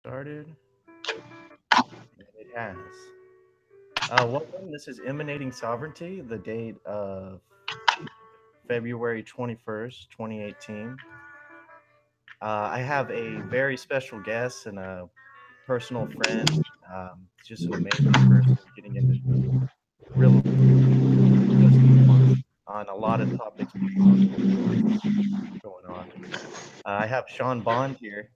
Started. It has. Welcome. This is Emanating Sovereignty, the date of February 21st, 2018. I have a very special guest and a personal friend. Just an amazing person getting into real on a lot of topics going on. I have Sean Bond here.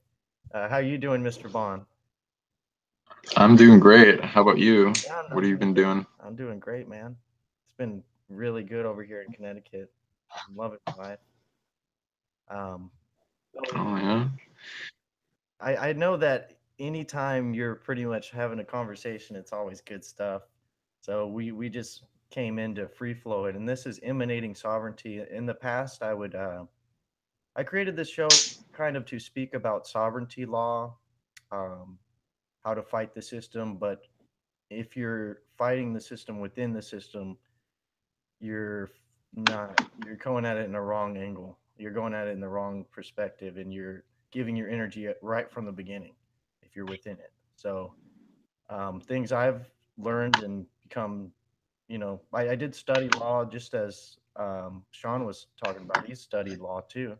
How are you doing, Mr. Bond? I'm doing great. How about you? Yeah, What I'm have you doing been great. doing? I'm doing great, man. It's been really good over here in Connecticut. I'm loving life. Um, Oh yeah. I know that anytime you're pretty much having a conversation, it's always good stuff. So we just came into free flow it, and this is emanating sovereignty. In the past, I created this show kind of to speak about sovereignty law, um, how to fight the system. But if you're fighting the system within the system, you're not you're going at it in a wrong angle. You're going at it in the wrong perspective, and you're giving your energy right from the beginning if you're within it. So things I've learned and become, I did study law just as Sean was talking about. He's studied law too,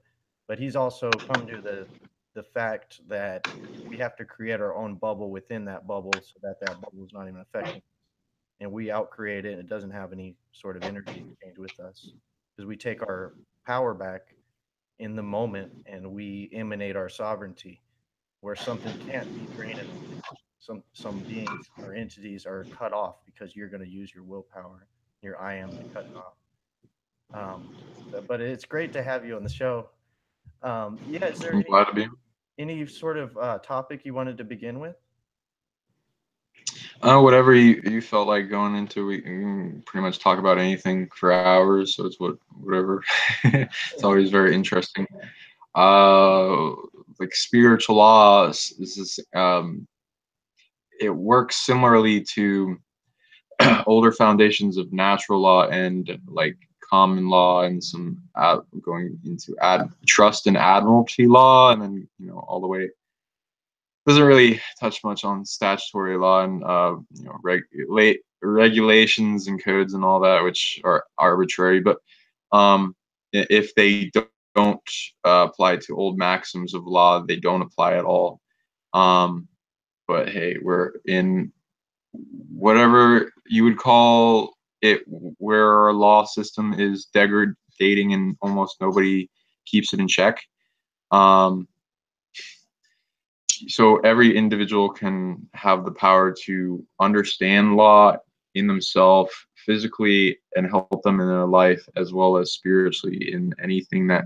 but he's also come to the fact that we have to create our own bubble within that bubble so that that bubble is not even affecting, and we outcreate it and it doesn't have any sort of energy exchange with us because we take our power back in the moment and we emanate our sovereignty where something can't be draining on you. Some beings or entities are cut off because you're going to use your willpower, your I am to cut it off. But it's great to have you on the show. Yeah, is there I'm glad to be. any sort of topic you wanted to begin with? Whatever you felt like going into, we can pretty much talk about anything for hours. So it's whatever. It's always very interesting. Uh, like spiritual laws. This is it works similarly to older foundations of natural law and like common law and some going into trust and admiralty law, and then all the way doesn't really touch much on statutory law and regulate regulations and codes and all that, which are arbitrary. But if they don't apply to old maxims of law, they don't apply at all. Um, but hey, we're in whatever you would call it, where our law system is degrading and almost nobody keeps it in check. Um, so every individual can have the power to understand law in themselves physically and help them in their life as well as spiritually in anything that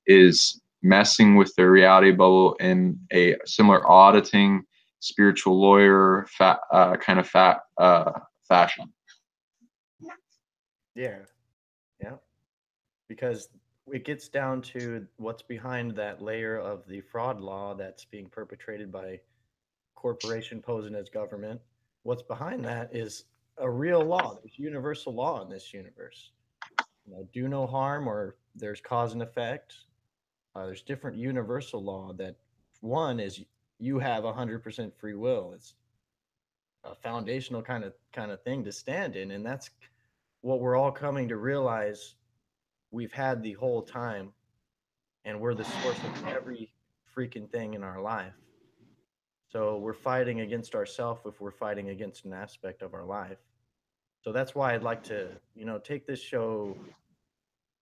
is messing with their reality bubble in a similar auditing spiritual lawyer fashion. Yeah, yeah. Because it gets down to what's behind that layer of the fraud law that's being perpetrated by corporation posing as government. What's behind that is a real law. There's universal law in this universe. Do no harm, or there's cause and effect. There's different universal law that one is you have 100% free will. It's a foundational kind of thing to stand in, and that's what we're all coming to realize we've had the whole time, and we're the source of every freaking thing in our life. So we're fighting against ourselves if we're fighting against an aspect of our life. So that's why I'd like to, take this show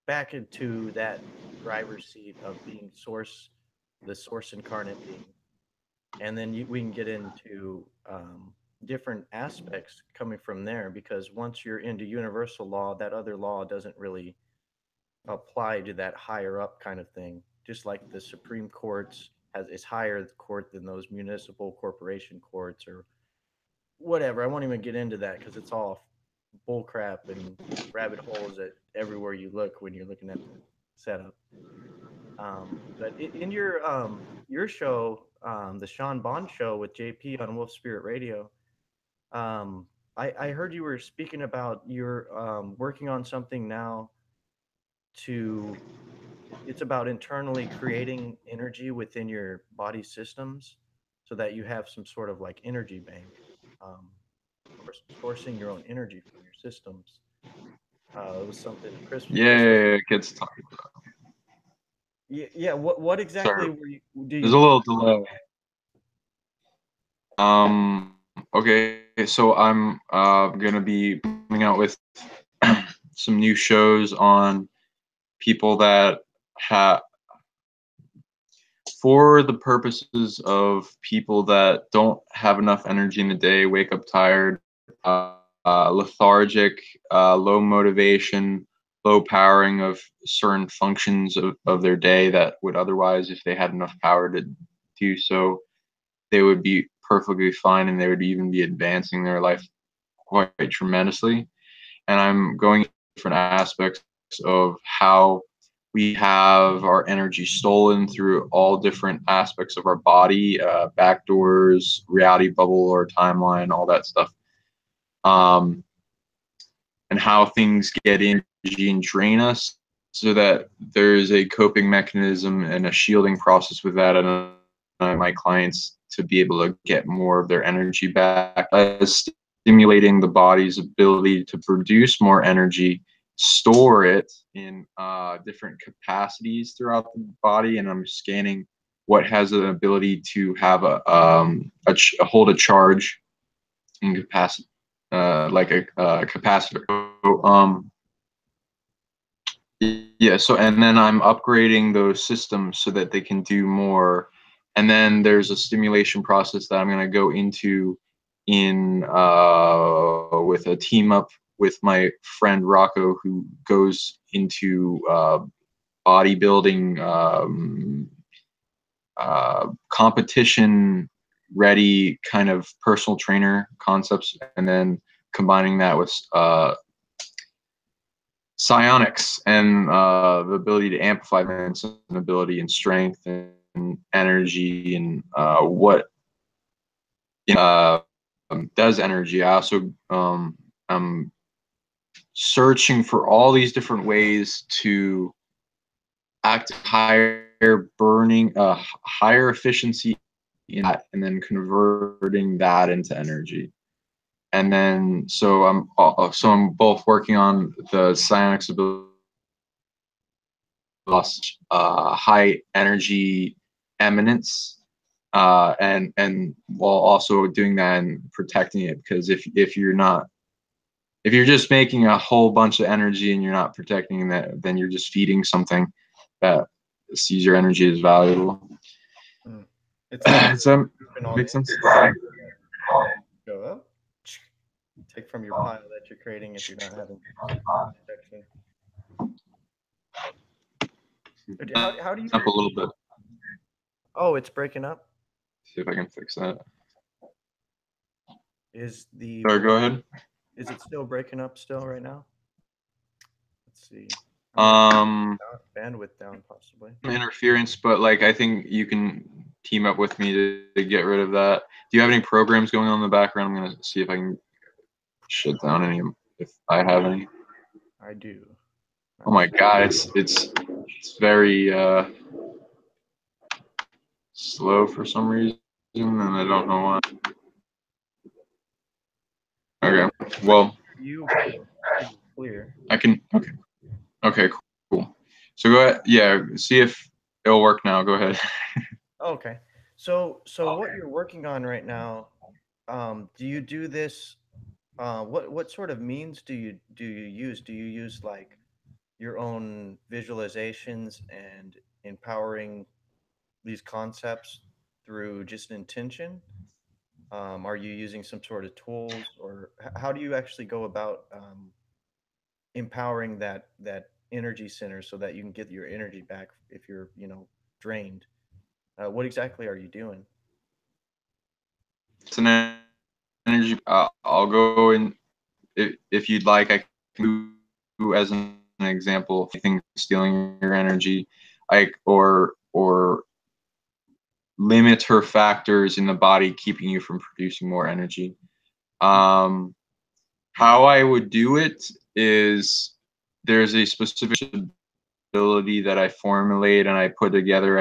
back into that driver's seat of being source, the source incarnate being, and then we can get into different aspects coming from there. Because once you're into universal law, that other law doesn't really apply to that higher up kind of thing. Just like the Supreme Court's has is higher court than those municipal corporation courts or whatever. I won't even get into that because it's all bull crap and rabbit holes at everywhere you look when you're looking at the setup. But in your show, the Sean Bond show with JP on Wolf Spirit Radio, I heard you were speaking about you're working on something now to it's about internally creating energy within your body systems so that you have some sort of like energy bank, um, or sourcing your own energy from your systems. It was something Chris was. Yeah, it gets talked about. Yeah, yeah. What exactly Sorry, were you do there's you a do? little delay. Okay, so I'm gonna be coming out with some new shows on people that have, for the purposes of people that don't have enough energy in the day, wake up tired, lethargic, low motivation, low powering of certain functions of their day that would otherwise, if they had enough power to do so, they would be perfectly fine and they would even be advancing their life quite tremendously. And I'm going different aspects of how we have our energy stolen through all different aspects of our body, backdoors, reality bubble or timeline, all that stuff. Um, and how things get energy and drain us, so that there's a coping mechanism and a shielding process with that. And my clients to be able to get more of their energy back, stimulating the body's ability to produce more energy, store it in different capacities throughout the body. And I'm scanning what has an ability to have hold a charge in capacity, like a capacitor. So, yeah, so and then I'm upgrading those systems so that they can do more. And then there's a stimulation process that I'm going to go into in with a team up with my friend Rocco, who goes into bodybuilding, competition ready kind of personal trainer concepts, and then combining that with psionics and the ability to amplify man's ability and strength and energy and what does energy. I also I'm searching for all these different ways to act higher burning, higher efficiency in that, and then converting that into energy. And then so I'm both working on the psionics ability, high energy eminence, and while also doing that and protecting it, because if you're just making a whole bunch of energy and you're not protecting that, then you're just feeding something that sees your energy as valuable. It's like So makes sense. go up, take from your pile that you're creating if you're not having protection. How do you? Up a little bit. Oh, it's breaking up. See if I can fix that. Is the Sorry, go ahead. Is it still breaking up still right now? Let's see. Bandwidth down possibly. Interference, but like I think you can team up with me to get rid of that. Do you have any programs going on in the background? I'm gonna see if I can shut down any, if I have any. I do. Oh my god, it's very slow for some reason, and I don't know why. Okay, well, You clear. I can. Okay, cool. So go ahead. Yeah, see if it'll work now. Go ahead. Okay. So what you're working on right now, do you do this what sort of means do you use? Do you use like your own visualizations and empowering these concepts through just intention? Are you using some sort of tools, or how do you actually go about empowering that energy center so that you can get your energy back if you're drained? What exactly are you doing? It's an energy. I'll go in if you'd like. I can do as an example. Anything stealing your energy, or limiter factors in the body keeping you from producing more energy. How I would do it is there's a specific ability that I formulate and I put together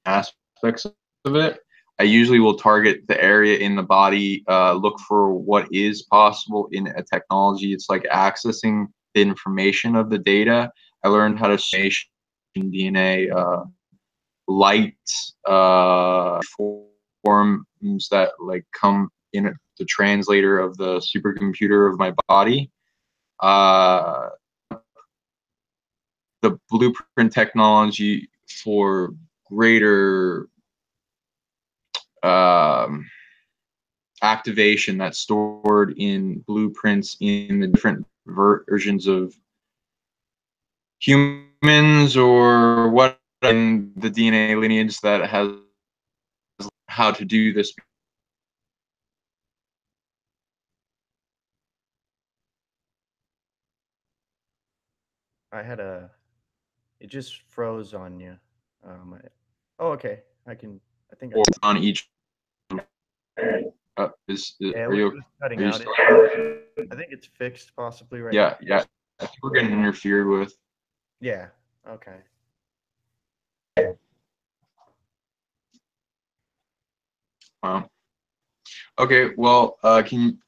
aspects of it. I usually will target the area in the body, look for what is possible in a technology. It's like accessing the information of the data. I learned how to say DNA, light forms that like come in the translator of the supercomputer of my body. The blueprint technology for greater activation that's stored in blueprints in the different versions of humans or what in the DNA lineage that has how to do this. It just froze on you. Oh, okay. I think I. On each. Yeah, Are you was cutting are you out. still? I think it's fixed possibly right Yeah, now. yeah. I think we're getting interfered with. Yeah. Okay. Wow. Okay. Well, can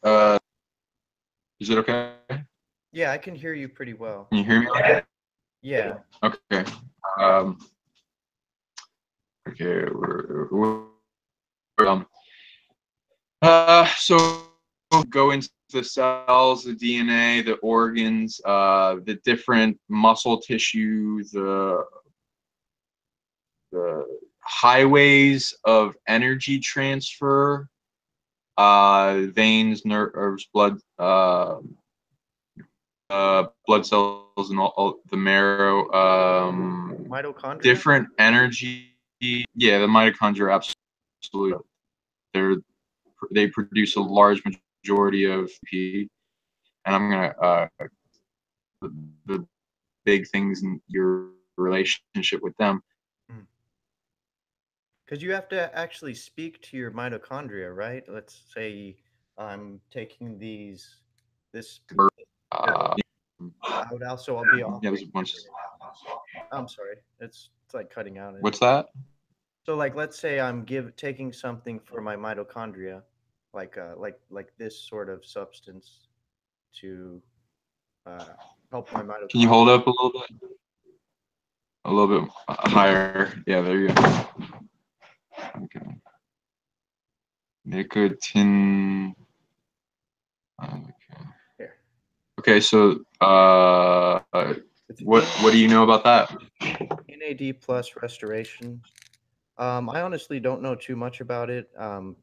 is it okay? Yeah, I can hear you pretty well. Can you hear me? Okay. Yeah. Okay. Um. Okay. So go into the cells, the DNA, the organs, the different muscle tissue, the highways of energy transfer, veins, nerves, blood cells, and all the marrow. Mitochondria? Different energy. Yeah, the mitochondria absolutely. They produce a large majority of P, and I'm gonna the big things in your relationship with them. Because you have to actually speak to your mitochondria, right? Let's say I'm taking this. Uh, I would also be yeah, offering. there's a bunch. I'm sorry, it's like cutting out. What's that? So like, let's say I'm taking something for my mitochondria, like this sort of substance to help my Can you mitochondria. hold up a little bit? A little bit higher. Yeah, there you go. Okay. Nicotine. Okay. Here. Okay, so what do you know about that? NAD plus restoration. I honestly don't know too much about it.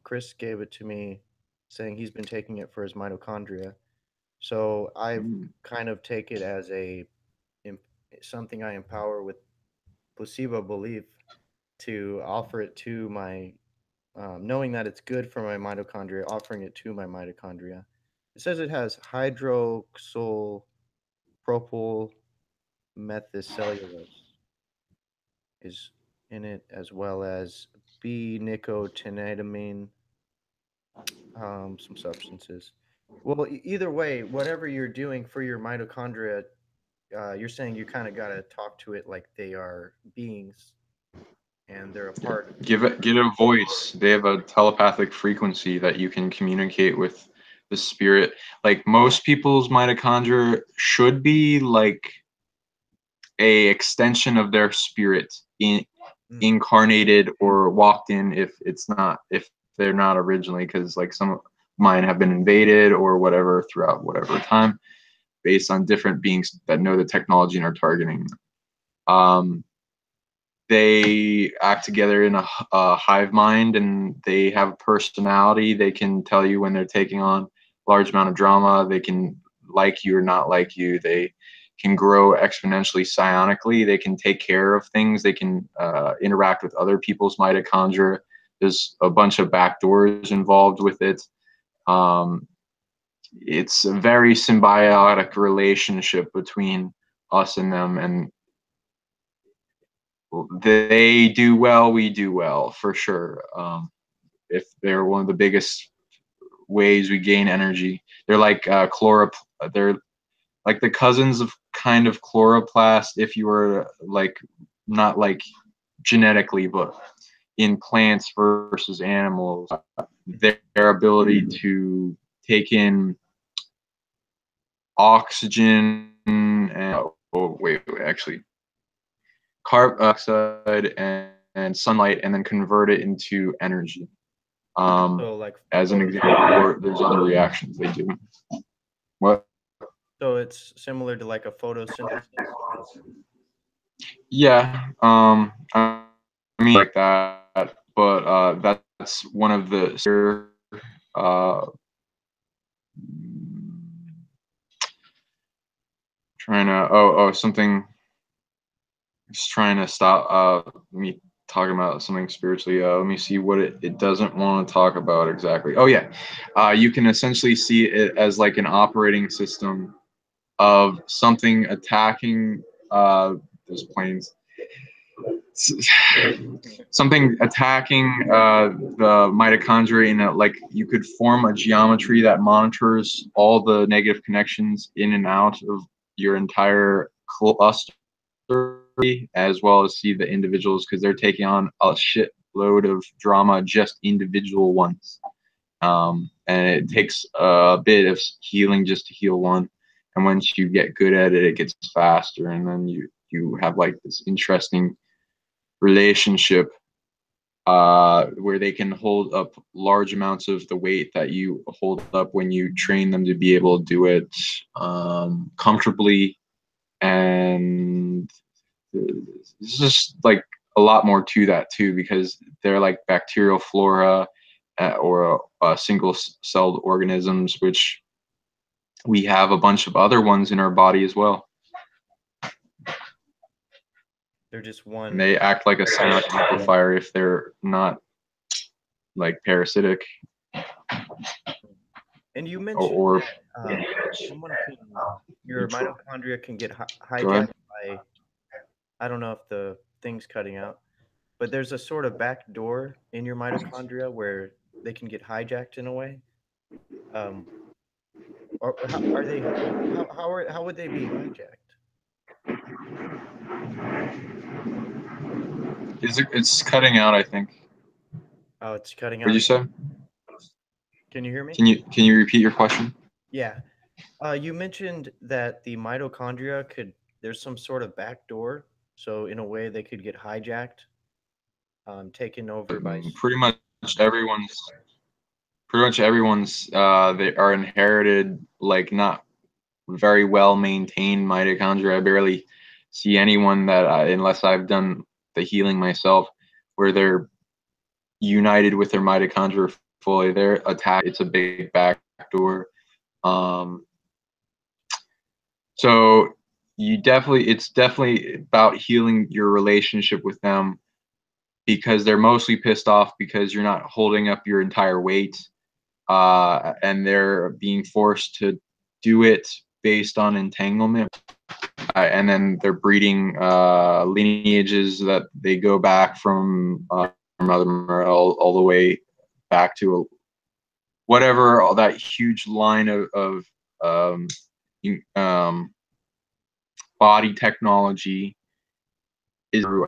Chris gave it to me, saying he's been taking it for his mitochondria. So I kind of take it as something I empower with placebo belief to offer it to my, knowing that it's good for my mitochondria, offering it to my mitochondria. It says it has hydroxyl propyl methicellulose is in it, as well as B-nicotinamide, some substances. Well, either way, whatever you're doing for your mitochondria, you're saying you kind of got to talk to it like they are beings and they're a part. Give it a voice. They have a telepathic frequency that you can communicate with the spirit. Like most people's mitochondria should be like a extension of their spirit incarnated or walked in if they're not originally, because like some of mine have been invaded or whatever throughout whatever time based on different beings that know the technology and are targeting them. They act together in a hive mind, and they have a personality. They can tell you when they're taking on a large amount of drama. They can like you or not like you. They can grow exponentially psionically. They can take care of things. They can interact with other people's mitochondria. There's a bunch of backdoors involved with it. It's a very symbiotic relationship between us and them, and they do well, we do well for sure. If they're one of the biggest ways we gain energy, they're like they're like the cousins of kind of chloroplast. If you were like not like genetically, but in plants versus animals, their ability to take in oxygen and actually carbon dioxide and sunlight, and then convert it into energy. So like As an example, or there's other reactions they do. What? so it's similar to like a photosynthesis. Yeah, I mean like that, but that's one of the uh, trying to something. Just trying to stop me talking about something spiritually. Let me see what it doesn't want to talk about exactly. Oh yeah, you can essentially see it as like an operating system of something attacking those planes. Something attacking the mitochondria in a, like you could form a geometry that monitors all the negative connections in and out of your entire cluster, as well as see the individuals, because they're taking on a shit load of drama, just individual ones. And it takes a bit of healing just to heal one. And once you get good at it, it gets faster, and then you have like this interesting relationship where they can hold up large amounts of the weight that you hold up when you train them to be able to do it comfortably. And it's just like a lot more to that too, because they're like bacterial flora or single-celled organisms, which we have a bunch of other ones in our body as well. They're just one. And they act like a sound amplifier if they're not like parasitic. And you mentioned Or someone can, your mitochondria can get hijacked by, I don't know if the thing's cutting out, but there's a sort of back door in your mitochondria where they can get hijacked in a way. Um, or how are they? How would they be hijacked? it's cutting out, I think. Oh, it's cutting What did out you say? again. Can you hear me? Can you repeat your question? Yeah. You mentioned that the mitochondria could. There's some sort of back door, so in a way they could get hijacked, taken over by. Pretty much everyone's they are inherited, like not very well maintained mitochondria. I barely see anyone that unless I've done the healing myself, where they're united with their mitochondria fully. They're attacked. It's a big backdoor. Um, so it's definitely about healing your relationship with them, because they're mostly pissed off because you're not holding up your entire weight, and they're being forced to do it based on entanglement. And then they're breeding lineages that they go back from mother all the way back to whatever, all that huge line of um, um, body technology is through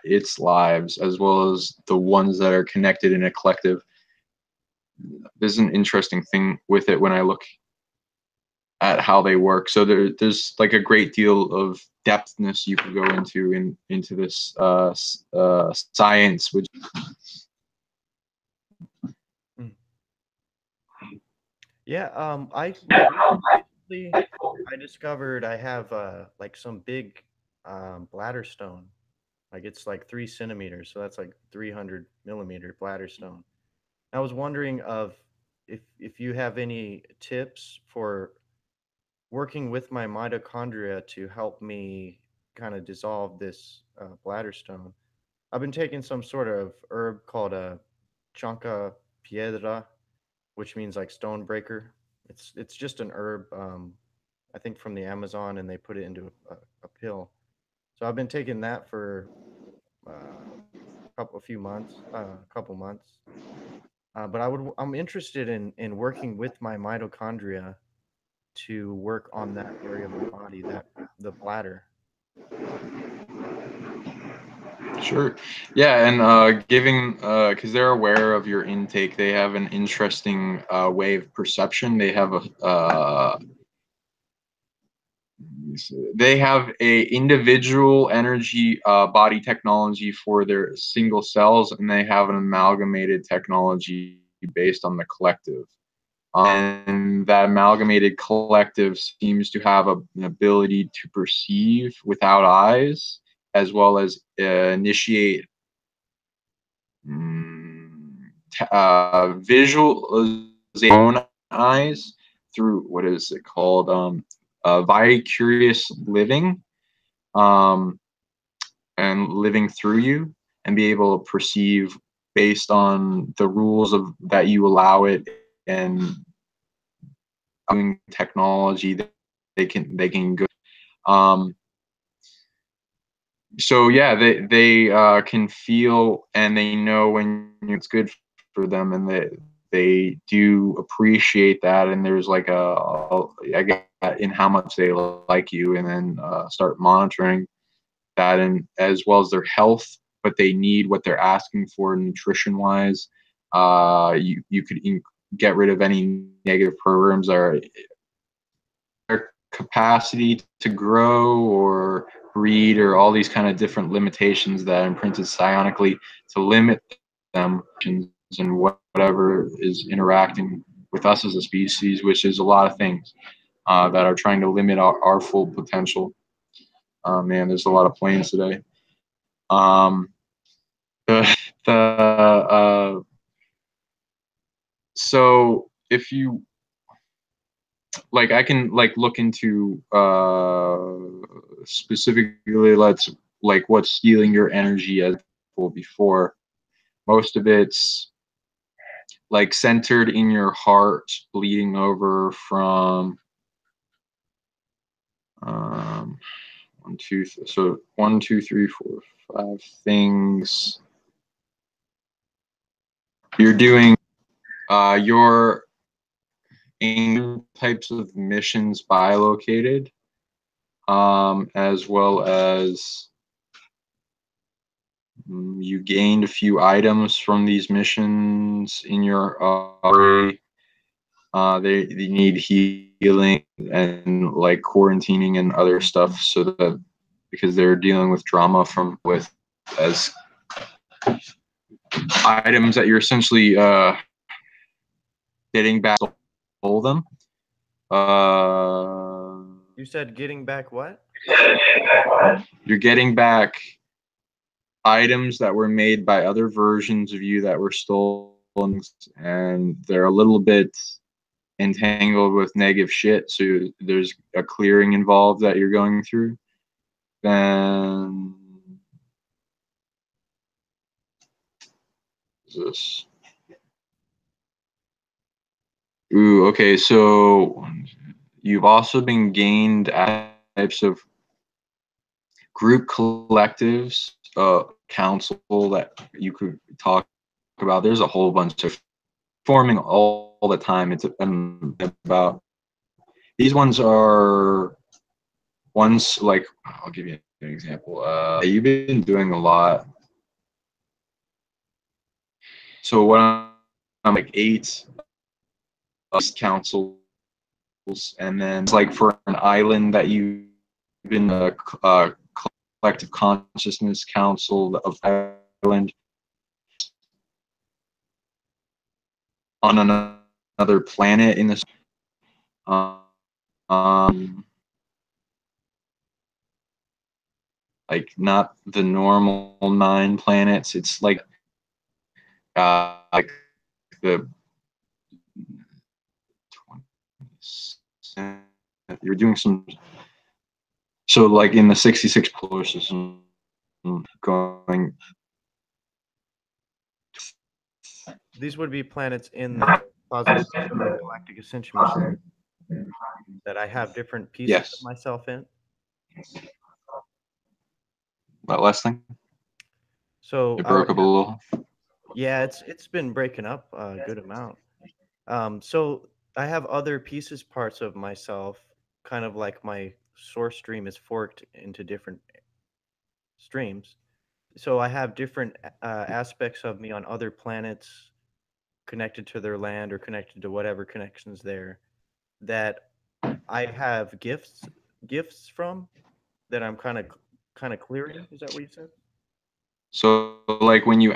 its lives, as well as the ones that are connected in a collective. There's an interesting thing with it when I look at how they work. So there's like a great deal of depthness you can go into this science, which Yeah, recently I discovered I have like some big bladder stone. Like it's like 3 centimeters, so that's like 300 millimeter bladder stone. I was wondering of if you have any tips for working with my mitochondria to help me kind of dissolve this bladder stone. I've been taking some sort of herb called a chanca piedra, which means like stone breaker. It's just an herb, I think from the Amazon, and they put it into a pill. So I've been taking that for a few months, couple months. But I'm interested in working with my mitochondria to work on that area of the body, that the bladder. Sure. Yeah, and giving because they're aware of your intake, they have an interesting way of perception. They have a individual energy body technology for their single cells, and they have an amalgamated technology based on the collective. And that amalgamated collective seems to have an ability to perceive without eyes, as well as initiate visualization eyes through what is it called? Vicarious living, um, and living through you, and be able to perceive based on the rules of that you allow it, and doing technology that they can go. Um, so yeah, they can feel and they know when it's good for them, and they do appreciate that. And there's like I guess in how much they like you, and then start monitoring that, and as well as their health. But they need what they're asking for nutrition wise. You could get rid of any negative programs that are their capacity to grow or breed, or all these kind of different limitations that are imprinted psionically to limit them and whatever is interacting with us as a species, which is a lot of things that are trying to limit our full potential. Man, there's a lot of planes today. Um, the so if you like, I can like look into specifically, let's like what's stealing your energy as before. Most of it's like centered in your heart, bleeding over from um, so 1, 2, 3, 4, 5 things you're doing. Your types of missions bilocated, as well as you gained a few items from these missions in your array. They need healing and like quarantining and other stuff, so that because they're dealing with drama from with as items that you're essentially getting back, stole them. You said getting back what? You're getting back items that were made by other versions of you that were stolen, and they're a little bit entangled with negative shit. So there's a clearing involved that you're going through. Then this. Ooh, okay. So you've also been gained types of group collectives, council that you could talk about. There's a whole bunch of forming all the time. It's about these ones are ones like I'll give you an example. You've been doing a lot. So what I'm like 8 councils, and then it's like for an island that you've been a collective consciousness council of island on another planet in this. Um, like not the normal 9 planets. It's like the 20, you're doing some. So like in the 66 polar system, going. These would be planets in the cosmic galactic ascension machine that I have different pieces of Yes. myself in. That last thing. So It I would broke up a have, little. yeah, it's been breaking up a good amount. So I have other pieces, parts of myself, kind of like my source stream is forked into different streams. so I have different aspects of me on other planets connected to their land or connected to whatever connections there that I have gifts from that I'm kind of clearing. Is that what you said? So like when you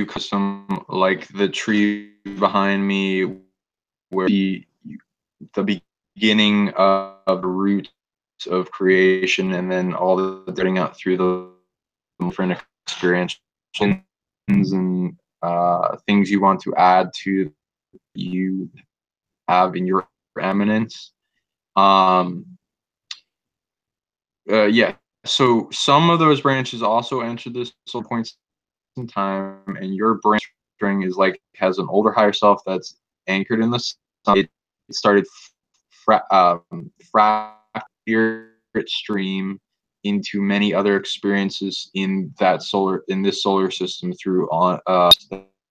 custom like the tree behind me where the beginning of the roots of creation, and then all the getting out through the different experiences and things you want to add to you have in your eminence. Yeah. So some of those branches also enter this points in time, and your branch string is like has an older higher self that's anchored in the sun. It started spirit stream into many other experiences in this solar system through on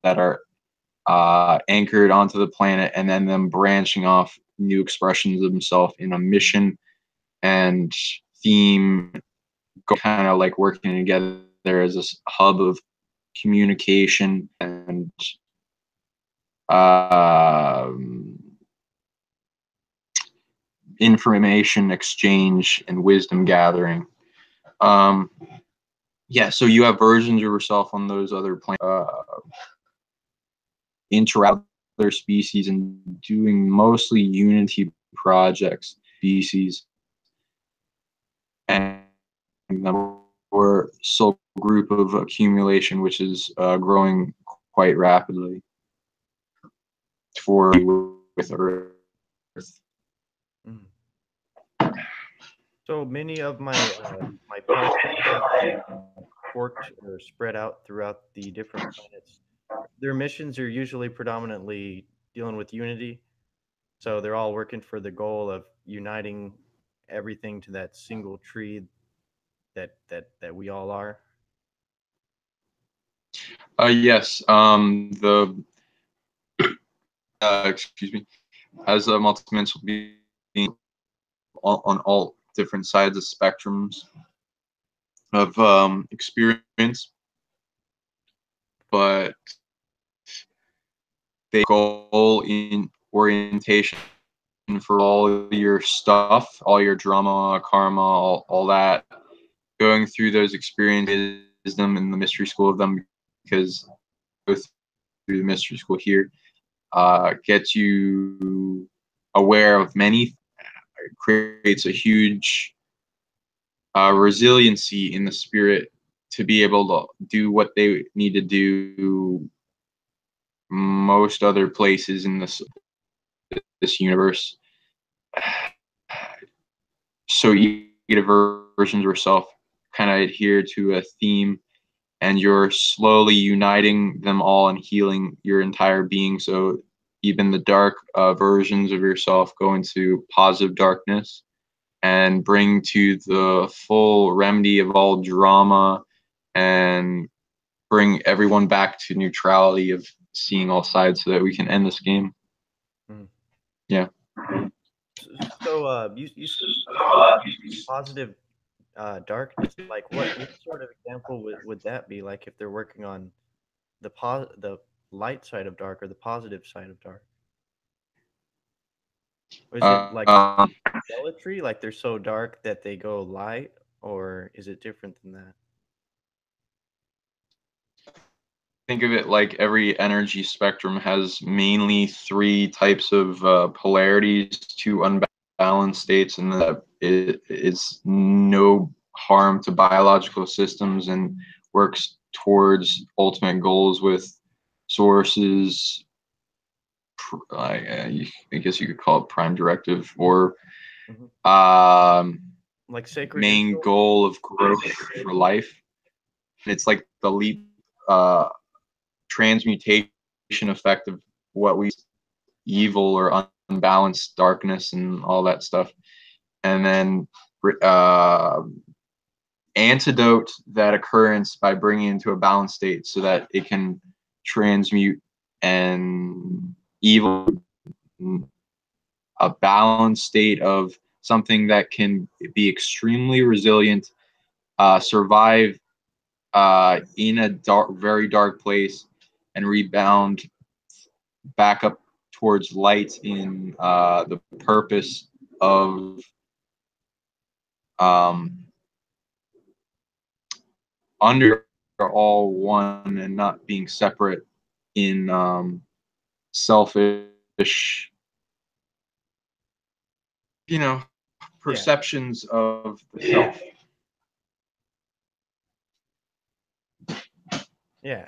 that are anchored onto the planet, and then them branching off new expressions of himself in a mission and theme, kind of like working together as a hub of communication and information exchange and wisdom gathering. Yeah, so you have versions of yourself on those other planets, interact with other species and doing mostly unity projects, species, and we're soul group of accumulation, which is growing quite rapidly for with Earth. Mm. So many of my parts forked or spread out throughout the different planets. Their missions are usually predominantly dealing with unity. So they're all working for the goal of uniting everything to that single tree that we all are. Yes. The excuse me, as a multidimensional being on all different sides of spectrums of experience, but the goal in orientation for all your stuff, all your drama, karma, all that, going through those experiences, them in the mystery school of them, because go through the mystery school here gets you aware of many, creates a huge resiliency in the spirit to be able to do what they need to do most other places in this universe. So each versions of yourself kind of adhere to a theme, and you're slowly uniting them all and healing your entire being. So even the dark versions of yourself go into positive darkness and bring to the full remedy of all drama and bring everyone back to neutrality of seeing all sides so that we can end this game. Mm. Yeah. So you said positive darkness. Like what sort of example would that be? Like if they're working on the light side of dark or the positive side of dark? Or is it like Um, zealotry? Like they're so dark that they go light, or is it different than that? think of it like every energy spectrum has mainly three types of polarities, two unbalanced states, and that it is no harm to biological systems and works towards ultimate goals with sources. I guess you could call it prime directive or Hmm. um, Like sacred main neutral? goal of growth for life. And it's like the leap transmutation effect of what we evil or unbalanced darkness and all that stuff, and then antidote that occurrence by bringing it into a balanced state so that it can transmute and evil, a balanced state of something that can be extremely resilient, survive in a very dark place and rebound back up towards light in the purpose of under all one and not being separate in selfish, perceptions of the self. Yeah,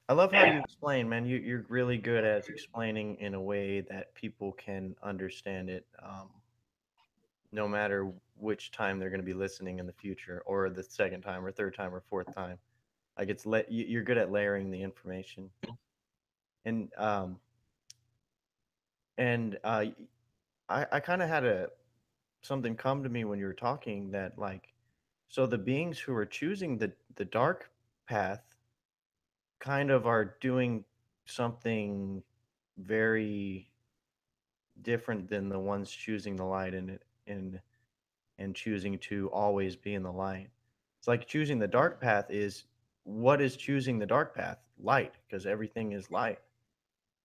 I love how you explain, man. You're really good at explaining in a way that people can understand it, no matter which time they're going to be listening in the future, or the second time, or third time, or fourth time. Like you're good at layering the information, and I kind of had something come to me when you were talking that like, so the beings who are choosing the dark path kind of are doing something very different than the ones choosing the light and choosing to always be in the light. It's like choosing the dark path is what is choosing the dark path? Light, because everything is light.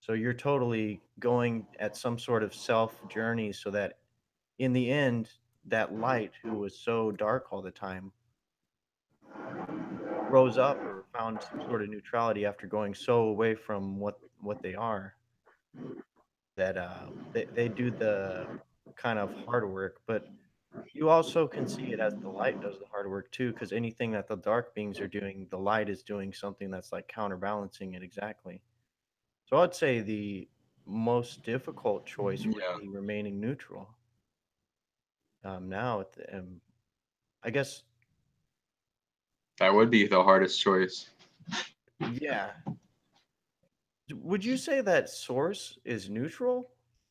So you're totally going at some sort of self journey so that in the end, that light who was so dark all the time rose up or found some sort of neutrality after going so away from what they are that they do the kind of hard work. But you also can see it as the light does the hard work too, because anything that the dark beings are doing, the light is doing something that's like counterbalancing it exactly. So I'd say the most difficult choice would Yeah, be remaining neutral. Now, I guess, that would be the hardest choice. yeah. Would you say that source is neutral?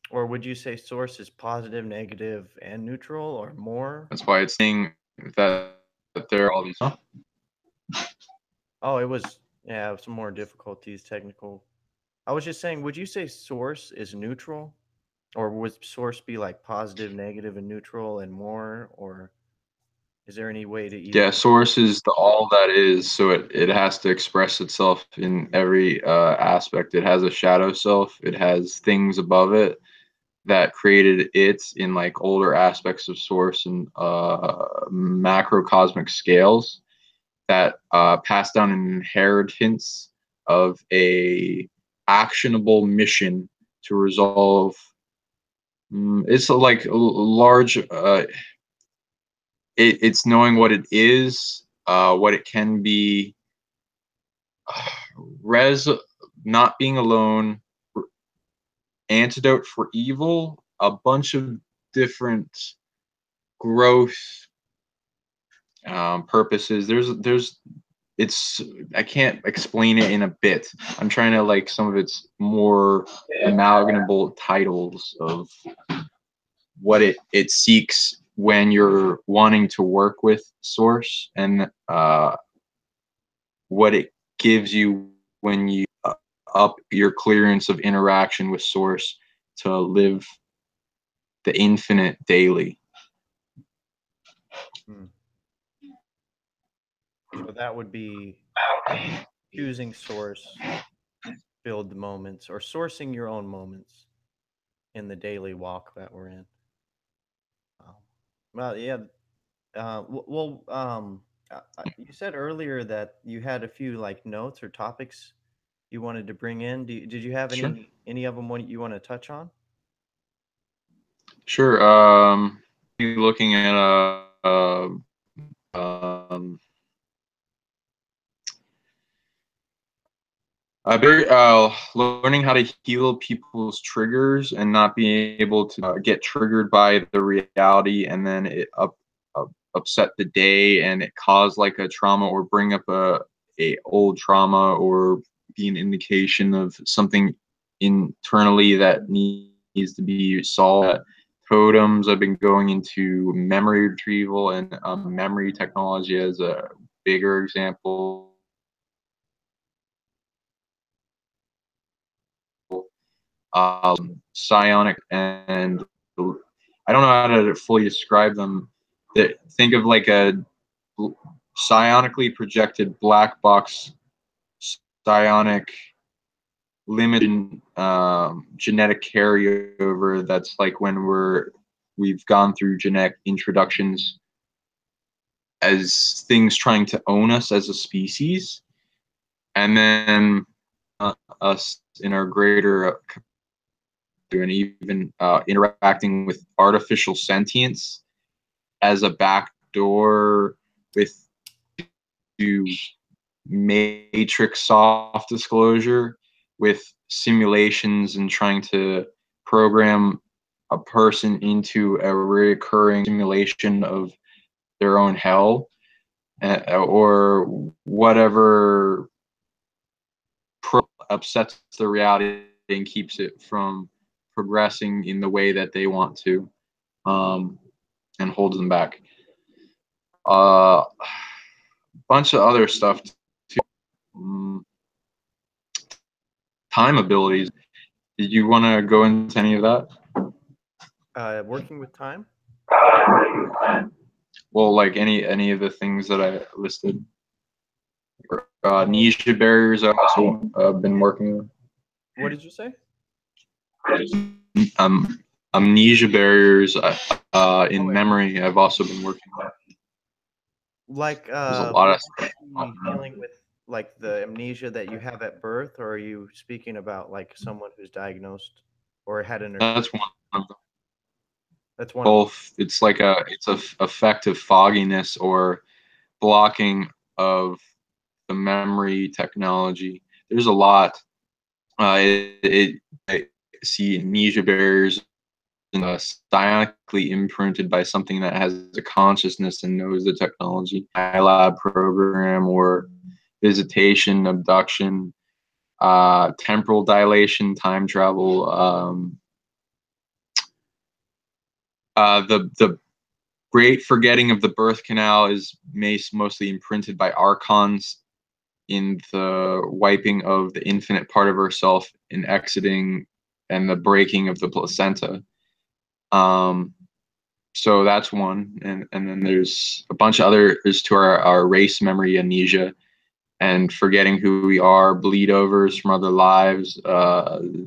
Or would you say source is positive, negative, and neutral, or more? That's why it's saying that there are all these. Huh? Oh, yeah, some more difficulties, technical. I was just saying, would you say source is neutral? Or would source be like positive, negative, and neutral and more? Or is there any way to Yeah, even. source is the all that is, so it has to express itself in every aspect. It has a shadow self. It has things above it that created it in like older aspects of source and macrocosmic scales that pass down an inheritance of a actionable mission to resolve. It's like a large. It's knowing what it is, what it can be. Res, not being alone, antidote for evil, a bunch of different growth purposes. It's I can't explain it in a bit. I'm trying to like some of its more amalgamable titles of what it seeks when you're wanting to work with source and what it gives you when you up your clearance of interaction with source to live the infinite daily. Hmm. So that would be choosing source, filled moments, or sourcing your own moments in the daily walk that we're in. Um, well, yeah. You said earlier that you had a few like notes or topics you wanted to bring in. Did you have Sure. any of them you want to touch on? Sure. Looking at um, very learning how to heal people's triggers and not being able to get triggered by the reality and then it upset the day and it cause like a trauma or bring up a old trauma or be an indication of something internally that needs to be solved. Totems. I've been going into memory retrieval and memory technology as a bigger example. Psionic and I don't know how to fully describe them. That think of like a psionically projected black box psionic limited genetic carryover. That's like when we've gone through genetic introductions as things trying to own us as a species, and then us in our greater and even interacting with artificial sentience as a backdoor with to matrix soft disclosure with simulations and trying to program a person into a recurring simulation of their own hell, or whatever upsets the reality and keeps it from progressing in the way that they want to, and holds them back. Bunch of other stuff too. Time abilities. Did you want to go into any of that? Working with time? Well, like any of the things that I listed. Amnesia barriers I've also been working on. What did you say? Amnesia barriers in memory I've also been working on. Like there's a lot of stuff. dealing with like the amnesia that you have at birth, or are you speaking about like someone who's diagnosed or had an? That's one of them. That's one. Both. It's like it's a effective fogginess or blocking of the memory technology. There's a lot. I see amnesia barriers psionically imprinted by something that has a consciousness and knows the technology. iLab program or visitation, abduction, temporal dilation, time travel. The great forgetting of the birth canal is mostly imprinted by Archons in the wiping of the infinite part of herself in exiting and the breaking of the placenta. So that's one, and then there's a bunch of others to our race memory amnesia and forgetting who we are, bleed overs from other lives. Oh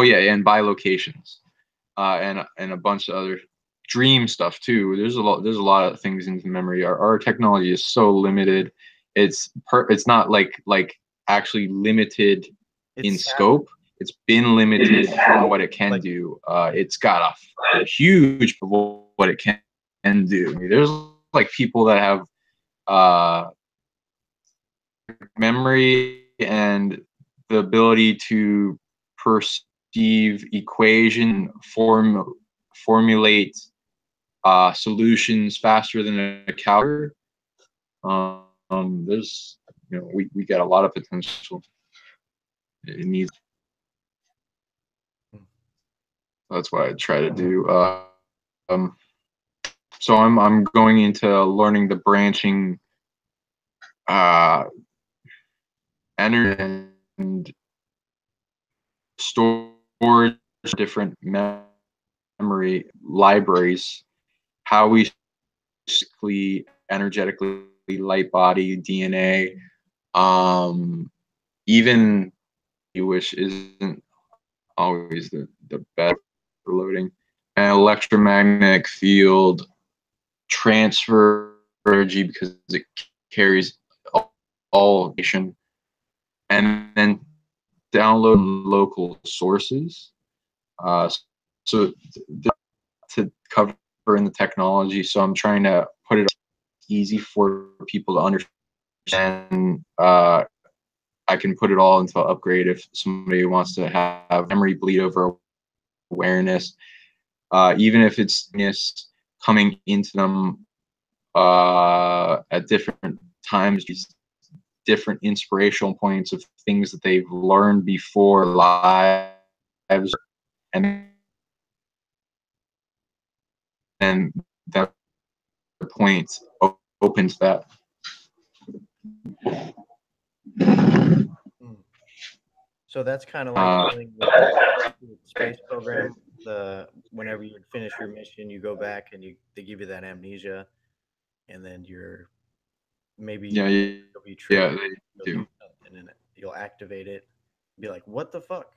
yeah, and bilocations, and a bunch of other dream stuff too. There's a lot of things into memory. Our technology is so limited. It's not like actually limited in scope. It's been limited from what it can do. It's got a huge of what it can do. There's like people that have memory and the ability to perceive equation, formulate solutions faster than a calculator. There's, we got a lot of potential. It needs. That's what I try to do. So I'm going into learning the branching energy and storage different memory libraries, how we physically, energetically, light body, DNA, even which isn't always the best for loading, and electromagnetic field transfer energy because it carries all information, and then download local sources. So to cover in the technology, so I'm trying to put it easy for people to understand. I can put it all into upgrade if somebody wants to have memory bleed over awareness, even if it's coming into them at different times, different inspirational points of things that they've learned before lives, and that point opens that. So that's kind of like dealing with the space program. Whenever you finish your mission, you go back and they give you that amnesia. and then you're maybe Yeah, you'll be yeah, triggered. they You'll do. do something, and you'll activate it. Be like, what the fuck?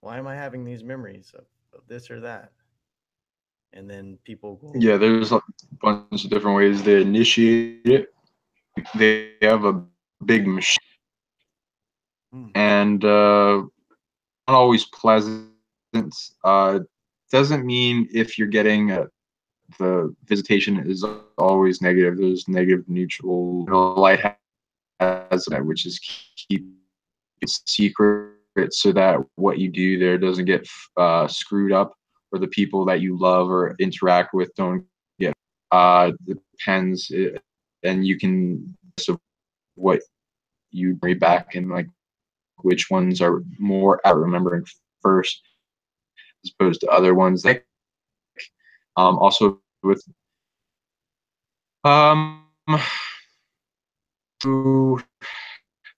Why am I having these memories of this or that? And then people will. Yeah, there's a bunch of different ways they initiate it. They have a big machine, Hmm. and not always pleasant. Doesn't mean if you're getting the visitation is always negative. There's negative, neutral. The light has that, which is keep it secret so that what you do there doesn't get screwed up, or the people that you love or interact with don't get. Depends, and you can so what you bring back and like which ones are more at remembering first as opposed to other ones. Like also with um who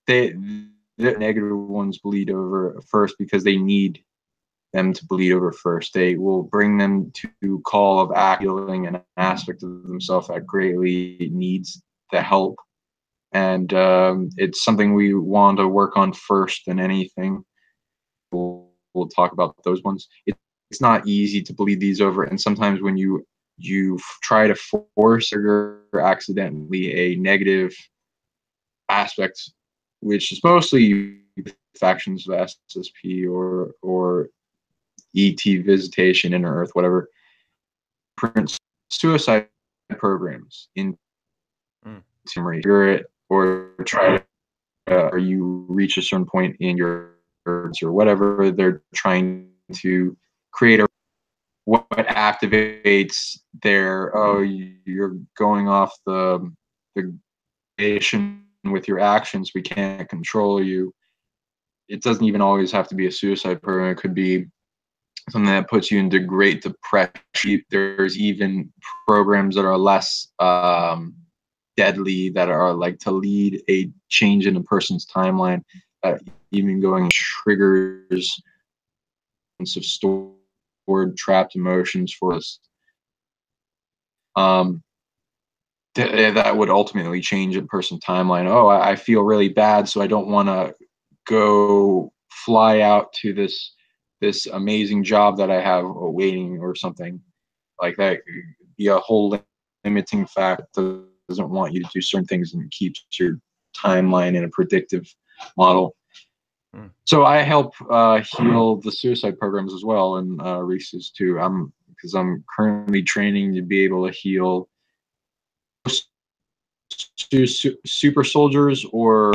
they the negative ones bleed over first because they need them to bleed over first. They will bring them to call of healing an aspect of themselves that greatly needs the help. And it's something we want to work on first than anything. We'll talk about those ones. It's not easy to bleed these over, and sometimes when you try to force or accidentally a negative aspect, which is mostly factions of SSP or ET visitation, inner Earth, whatever, print suicide programs in Mm. it or try to or you reach a certain point in your or whatever they're trying to create a what activates their you're going off the nation with your actions, we can't control you. It doesn't even always have to be a suicide program. It could be something that puts you into great depression. There's even programs that are less deadly that are like to lead a change in a person's timeline that even going triggers of stored trapped emotions for us. Um, that would ultimately change a person's timeline. Oh, I feel really bad, so I don't want to go fly out to this amazing job that I have waiting or something like that. Be a whole limiting factor. Doesn't want you to do certain things and keeps your timeline in a predictive model. Mm. So I help heal the suicide programs as well, and Reese's too. Because I'm currently training to be able to heal super soldiers or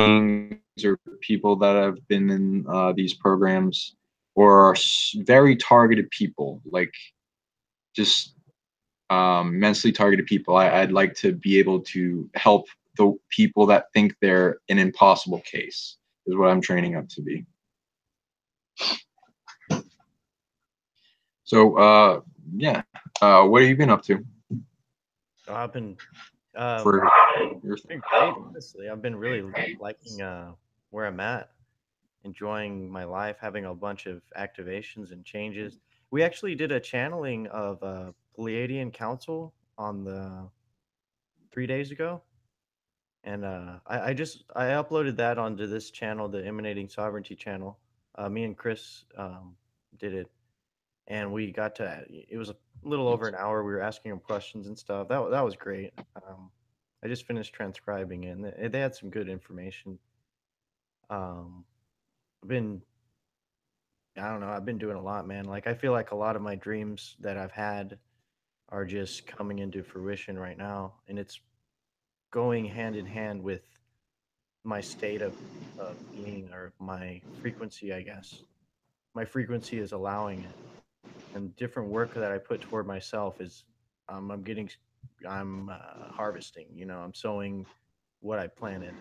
people that have been in these programs or are very targeted people, like just mentally targeted people. I'd like to be able to help the people that think they're an impossible case is what I'm training up to be. So yeah, what have you been up to I've been for your it's been great, honestly. I've been really liking where I'm at, enjoying my life, having a bunch of activations and changes. We actually did a channeling of Pleiadian Council on the 3 days ago, and I uploaded that onto this channel, the Emanating Sovereignty channel. Me and Chris did it, and we got to. It was a little over an hour. We were asking him questions and stuff. That was great. I just finished transcribing it, and they had some good information. Um, I've been I don't know. I've been doing a lot, man. Like I feel like a lot of my dreams that I've had are just coming into fruition right now, and it's going hand in hand with my state of being or my frequency, I guess. My frequency is allowing it, and different work that I put toward myself is I'm getting I'm harvesting. I'm sowing what I planted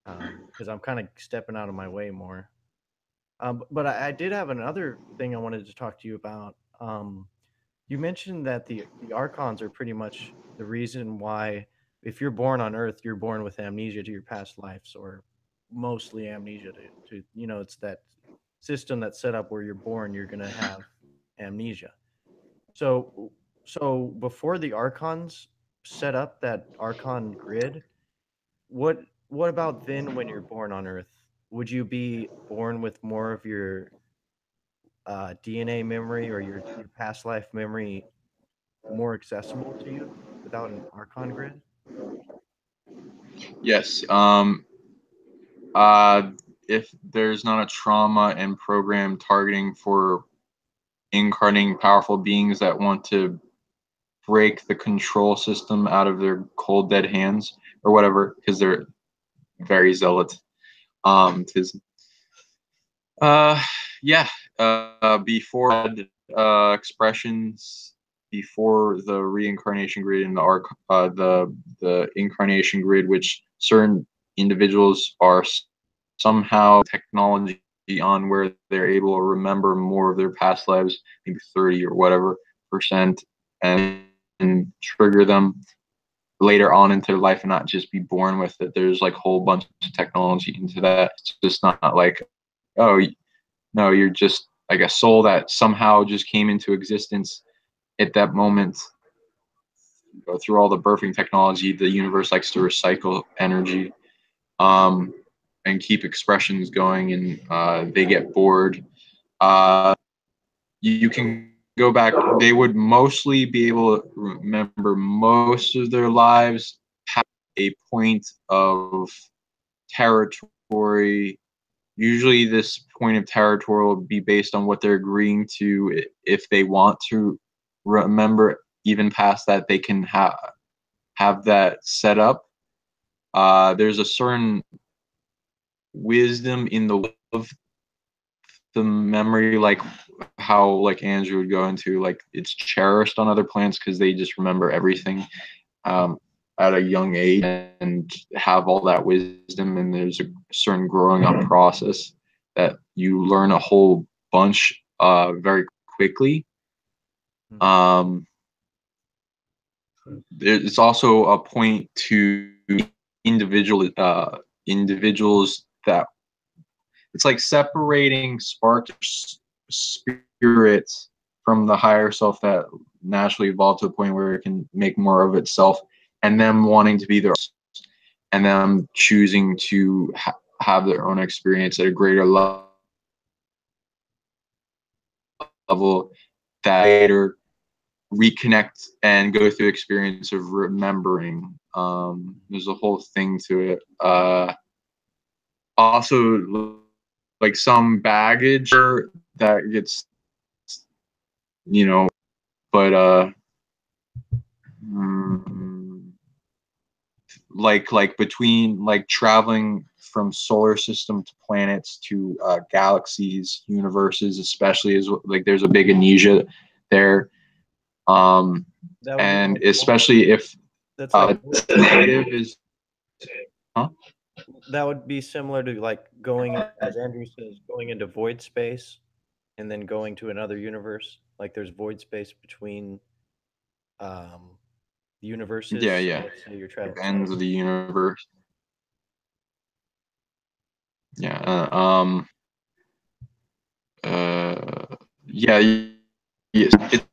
because I'm kind of stepping out of my way more. But I did have another thing I wanted to talk to you about. You mentioned that the Archons are pretty much the reason why, if you're born on Earth, you're born with amnesia to your past lives, or mostly amnesia to it's that system that's set up where you're born, you're gonna have amnesia. So, so before the Archons, set up that Archon grid, what about then when you're born on Earth? Would you be born with more of your DNA memory or your past life memory more accessible to you without an Archon grid? Yes. Uh, if there's not a trauma and program targeting for incarnating powerful beings that want to break the control system out of their cold dead hands or whatever, because they're very zealot. Tis, uh, yeah. Before expressions, before the reincarnation grid and the incarnation grid, which certain individuals are somehow technology on where they're able to remember more of their past lives, maybe 30 or whatever percent, and trigger them later on into their life and not just be born with it. There's like a whole bunch of technology into that. It's just not like, oh, no, you're just like a soul that somehow just came into existence at that moment. Go through all the birthing technology. The universe likes to recycle energy, and keep expressions going, and they get bored. You can go back. They would mostly be able to remember most of their lives past a point of territory. Usually, this point of territory will be based on what they're agreeing to. If they want to remember even past that, they can have that set up. There's a certain wisdom in the memory, like how like Andrew would go into, like it's cherished on other planets because they just remember everything at a young age and have all that wisdom, and there's a certain growing up process that you learn a whole bunch very quickly. um it's also a point to individuals that it's like separating spark spirit from the higher self that naturally evolved to a point where it can make more of itself, and them wanting to be their, and them choosing to have their own experience at a greater level, that later reconnect and go through experience of remembering. There's a whole thing to it. Also, like some baggage that gets, you know, but like between like traveling from solar system to planets to galaxies, universes, especially, is like there's a big amnesia there. And especially if that's like negative is, huh? that would be similar to like going, as Andrew says, going into void space and then going to another universe. Like there's void space between um, universes. Yeah, So yeah. let's say you're Like traveling. ends of the universe. Yeah. Yeah. Yes. It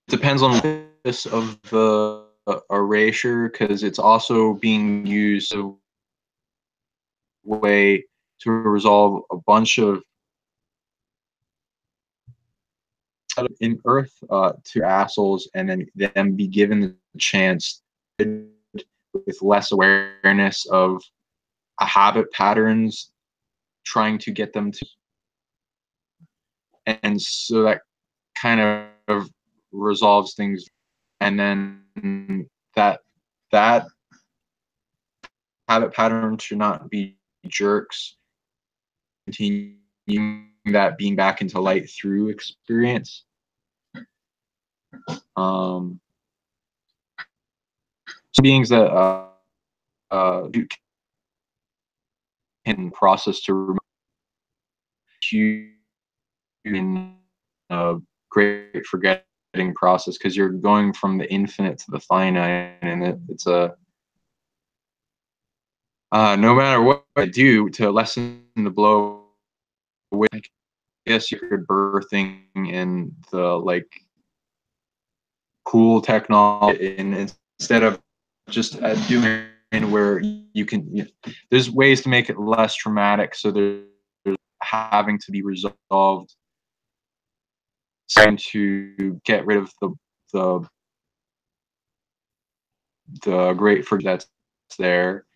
depends on the purpose of the erasure, because it's also being used as a way to resolve a bunch of in Earth to assholes, and then them be given the chance with less awareness of habit patterns, trying to get them to, and so that kind of resolves things, and then that habit pattern should not be jerks, continuing that being back into light through experience. Beings that can process to in a great forgetting process, because you're going from the infinite to the finite, and it's a no matter what I do to lessen the blow, with, I guess you could birthing in the like cool technology, and instead of just doing where you can, there's ways to make it less traumatic, so there's having to be resolved, trying to get rid of the great for that's there,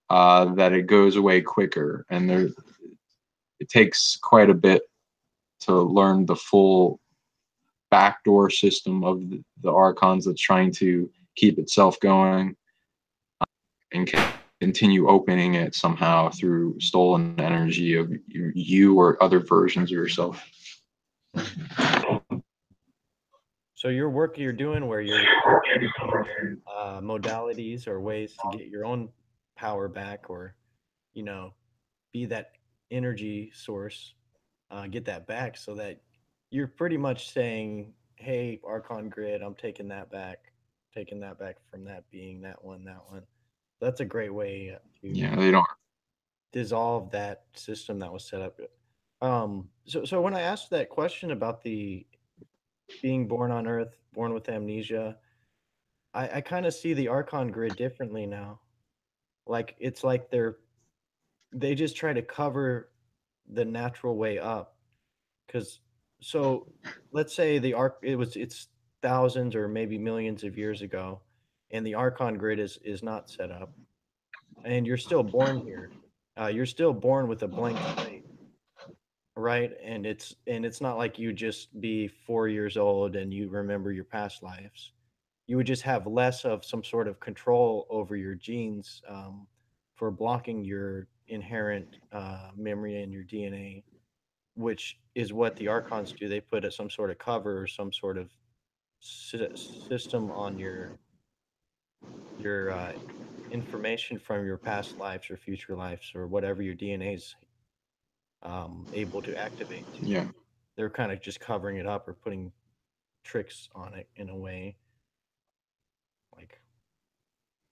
that it goes away quicker, and it takes quite a bit to learn the full backdoor system of the Archons that's trying to keep itself going, and continue opening it somehow through stolen energy of you or other versions of yourself. So your work you're doing where you're modalities or ways to get your own power back, or be that energy source, get that back, so that you're pretty much saying, hey, Archon Grid, I'm taking that back from that being, that one. That's a great way to They don't. dissolve that system that was set up. So when I asked that question about the being born on Earth, born with amnesia, I kind of see the Archon Grid differently now. Like it's like they just try to cover the natural way up. Because so let's say it's thousands or maybe millions of years ago, and the Archon Grid is not set up, and you're still born here. You're still born with a blank slate, right? And it's not like you just be 4 years old and you remember your past lives. You would just have less of some sort of control over your genes, for blocking your inherent memory and your DNA, which is what the Archons do. They put some sort of cover or some sort of system on your information from your past lives or future lives or whatever your DNA's able to activate to. Yeah. They're kind of just covering it up or putting tricks on it in a way. Like,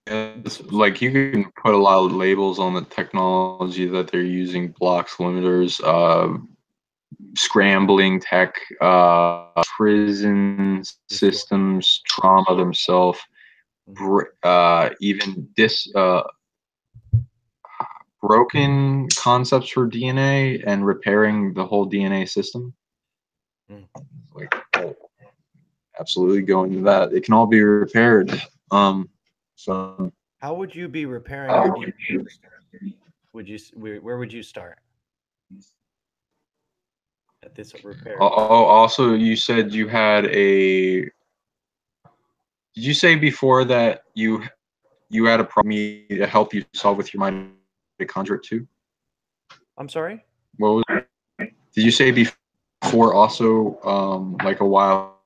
It's like you can put a lot of labels on the technology that they're using: blocks, limiters, scrambling tech, prison systems, trauma themselves, even broken concepts for DNA and repairing the whole DNA system. Like, absolutely go into that. It can all be repaired. So how would you be repairing your DNA? Where would you start at this repair? Also, you said you had a. Did you say before that you had a problem to help you solve with your mitochondria too? I'm sorry? What was it? Did you say before also, like a while,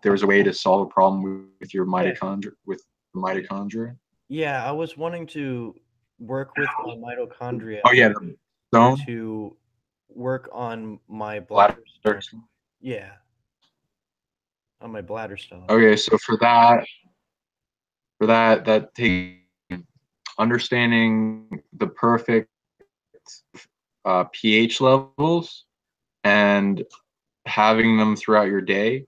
there was a way to solve a problem with your mitochondria, with the mitochondria? Yeah, I was wanting to work with my mitochondria. Oh yeah, the stone. To work on my bladder stone. Yeah. On my bladder stone. Okay, so for that takes understanding the perfect pH levels and having them throughout your day,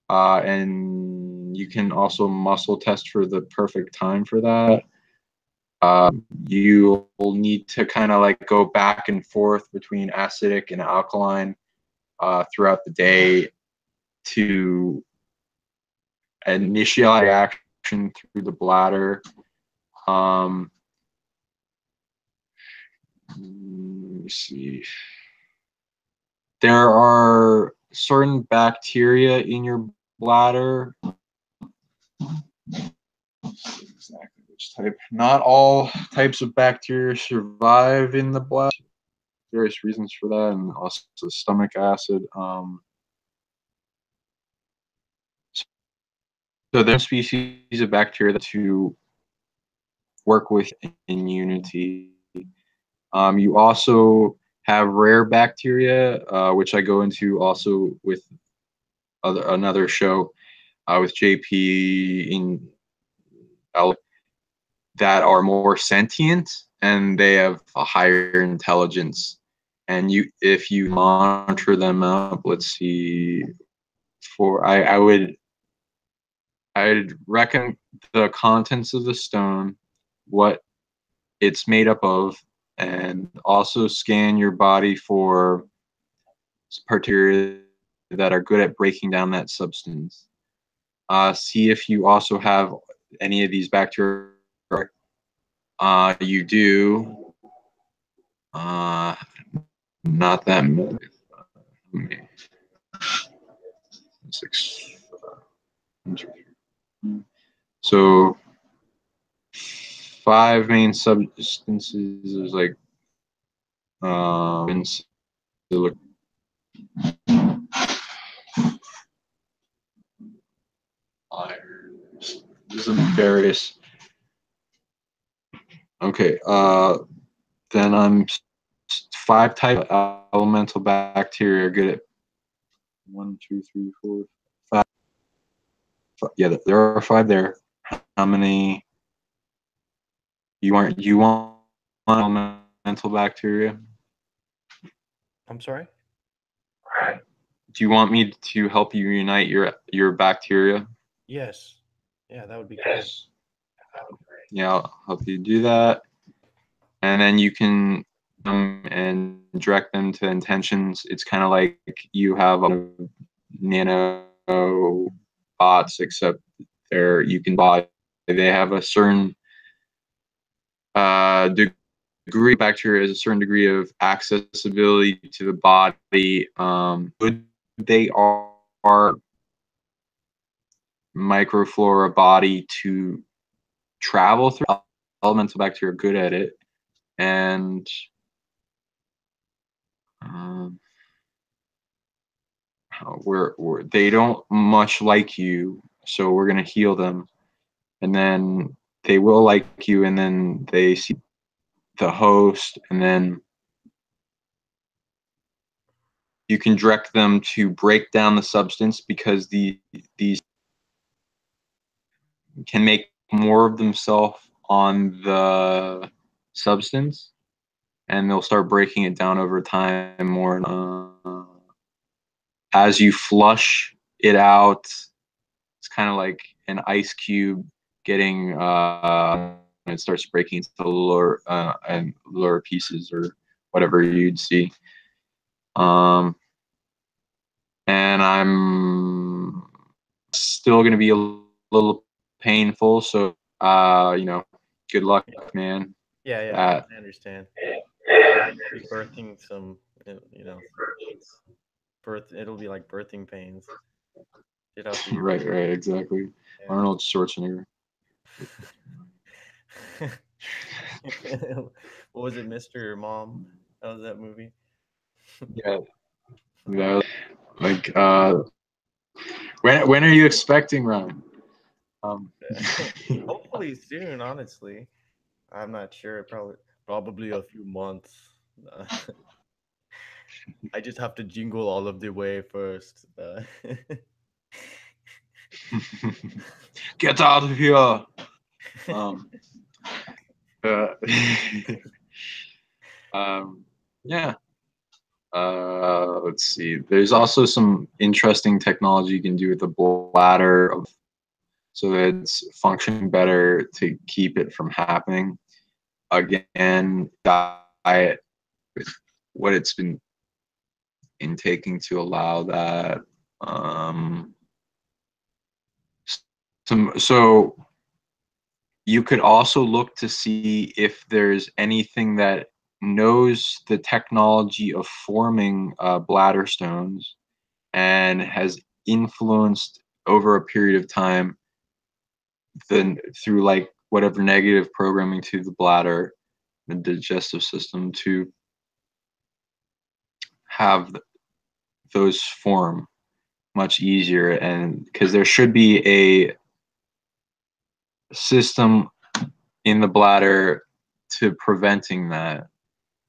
and you can also muscle test for the perfect time for that. You will need to kind of like go back and forth between acidic and alkaline throughout the day to initiate action through the bladder. Let me see. There are certain bacteria in your bladder. Exactly which type. Not all types of bacteria survive in the bladder. Various reasons for that, and also stomach acid. So there's species of bacteria to work with immunity. You also have rare bacteria, which I go into also with another show with JP in that are more sentient and they have a higher intelligence. And if you monitor them up, let's see, I would I'd reckon the contents of the stone, what it's made up of, and also scan your body for bacteria that are good at breaking down that substance. See if you also have any of these bacteria. You do. Not that many. 6. So 5 main substances is like there's various. Okay, then I'm 5 type of elemental bacteria good at 1, 2, 3, 4, 5. Yeah, there are 5 there. How many you want elemental bacteria? I'm sorry? Do you want me to help you unite your bacteria? Yes. Yeah, that would be great. Yeah, I'll help you do that. And then you can and direct them to intentions. It's kind of like you have a nano bots, except you can buy. They have a certain degree. Bacteria has a certain degree of accessibility to the body. They are microflora body to travel through. Elemental bacteria are good at it, and they don't much like you, so we're gonna heal them, and then they will like you, and then they see the host, and then you can direct them to break down the substance, because these can make more of themselves on the substance, and they'll start breaking it down over time more. As you flush it out, it's kind of like an ice cube getting it starts breaking into lower pieces or whatever you'd see. And I'm still gonna be a little painful, so good luck, man. Yeah, I understand. Be birthing some, it'll be like birthing pains. Get out the Right, exactly. Yeah. Arnold Schwarzenegger. What was it, Mr. Mom? That was that movie. Yeah. Like when are you expecting, Ryne? Hopefully soon, honestly. I'm not sure. Probably a few months. I just have to jingle all of the way first. Get out of here. Uh, yeah. Let's see. There's also some interesting technology you can do with the bladder so that it's functioning better to keep it from happening. Again, diet, what it's been intaking to allow that. So you could also look to see if there's anything that knows the technology of forming bladder stones and has influenced over a period of time through like whatever negative programming to the bladder, the digestive system, to have those form much easier. And because there should be a system in the bladder to preventing that,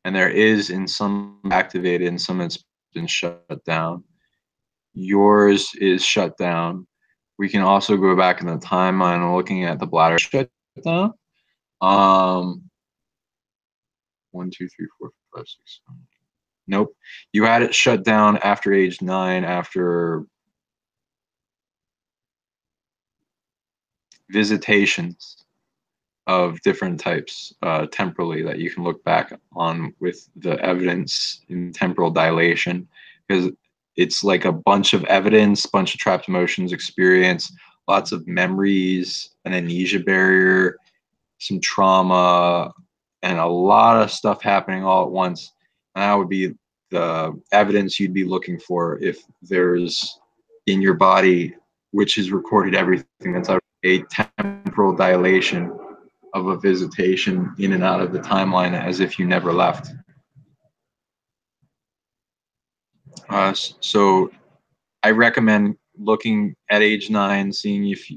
and there is in some activated and some that's been shut down. Yours is shut down. We can also go back in the timeline looking at the bladder shut down. 1, 2, 3, 4, 5, 6, 7. Nope. You had it shut down after age 9, after visitations of different types temporally that you can look back on with the evidence in temporal dilation, because it's like a bunch of evidence, bunch of trapped emotions, experience, lots of memories, an amnesia barrier, some trauma, and a lot of stuff happening all at once. And that would be the evidence you'd be looking for if there's in your body, which is recorded everything that's a temporal dilation of a visitation in and out of the timeline as if you never left. So I recommend looking at age 9, seeing if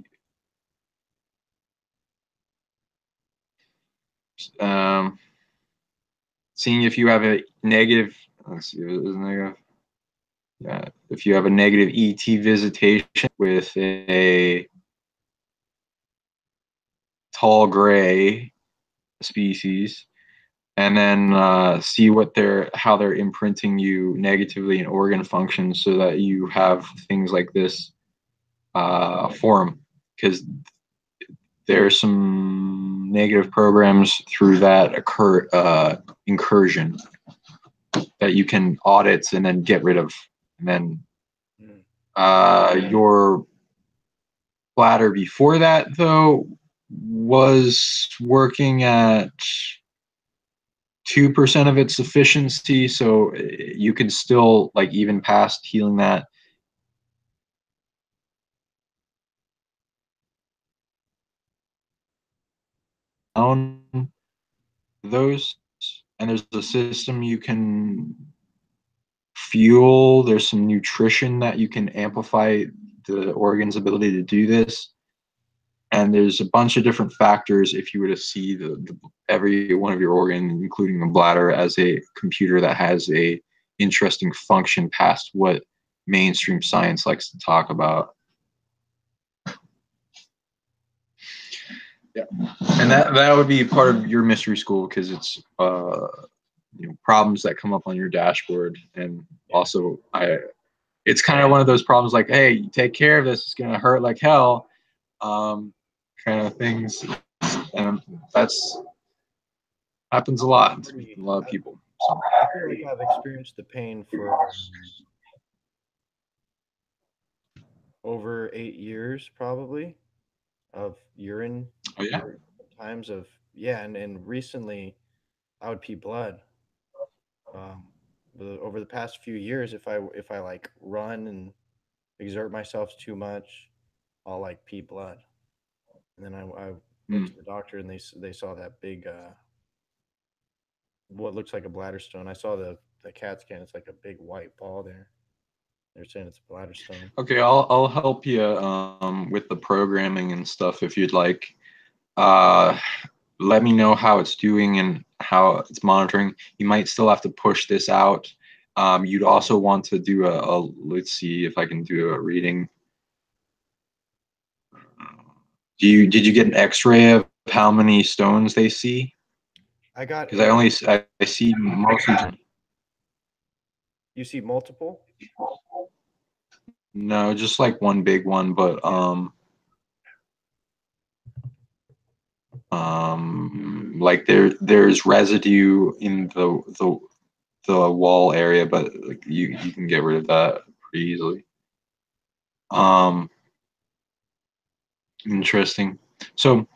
seeing if you have a negative, let's see, negative. Yeah, if you have a negative ET visitation with a tall gray species, and then see what how they're imprinting you negatively in organ functions, so that you have things like this form, because there's some negative programs through that incursion that you can audit and then get rid of. And then your bladder before that, though, was working at 2% of its efficiency, so you can still, like, even past healing that. On those, and there's a system you can fuel. There's some nutrition that you can amplify the organ's ability to do this. And there's a bunch of different factors if you were to see every one of your organs, including the bladder, as a computer that has a interesting function past what mainstream science likes to talk about. Yeah, and that would be part of your mystery school, because it's problems that come up on your dashboard. And also it's kind of one of those problems like, hey, you take care of this, it's gonna hurt like hell, kind of things. And that's happens a lot to a lot of people. So. I feel like I've experienced the pain for over 8 years, probably, of urine. Oh yeah. Times of and recently I would pee blood. Over the past few years, if I like run and exert myself too much, I'll like pee blood. And then I went to the doctor, and they saw that big what looks like a bladder stone. I saw the CAT scan. It's like a big white ball there. They're saying it's a bladder stone. Okay, I'll help you with the programming and stuff if you'd like. Let me know how it's doing and how it's monitoring. You might still have to push this out. You'd also want to do let's see if I can do a reading. Did you get an X-ray of how many stones they see? I got, because I see mostly. You see multiple? No, just like one big one, but like there's residue in the wall area, but like you can get rid of that pretty easily. Interesting. So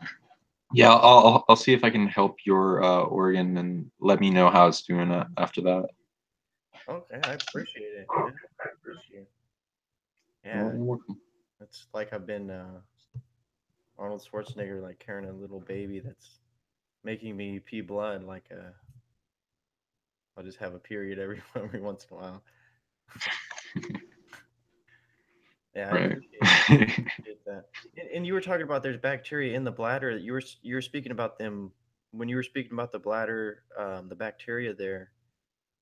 yeah, I'll see if I can help your organ, and let me know how it's doing after that. Okay, I appreciate it. Man. I appreciate it. Yeah, it's like I've been Arnold Schwarzenegger, like carrying a little baby that's making me pee blood. Like I'll just have a period every once in a while. Yeah, right. I appreciate that. And you were talking about there's bacteria in the bladder. You were speaking about them when you were speaking about the bladder, the bacteria there.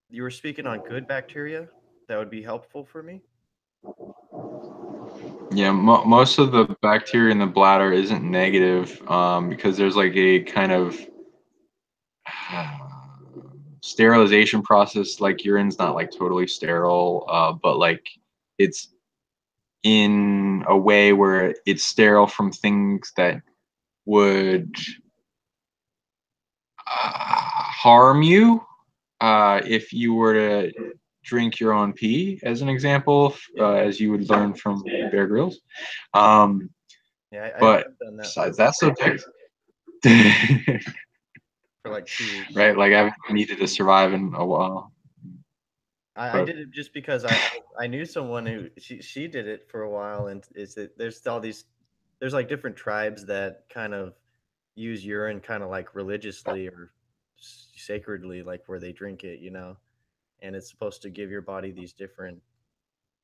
You were speaking on good bacteria that would be helpful for me. Yeah, most of the bacteria in the bladder isn't negative, because there's like a kind of sterilization process. Like urine's not like totally sterile, but like it's in a way where it's sterile from things that would harm you if you were to drink your own pee, as an example, as you would learn from Bear Grylls. Yeah, But I've done that besides that subject, for like 2 weeks. right? Like I've needed to survive in a while. I did it just because I knew someone who she did it for a while, and there's all these, there's like different tribes that kind of use urine kind of like religiously or sacredly, like where they drink it, and it's supposed to give your body these different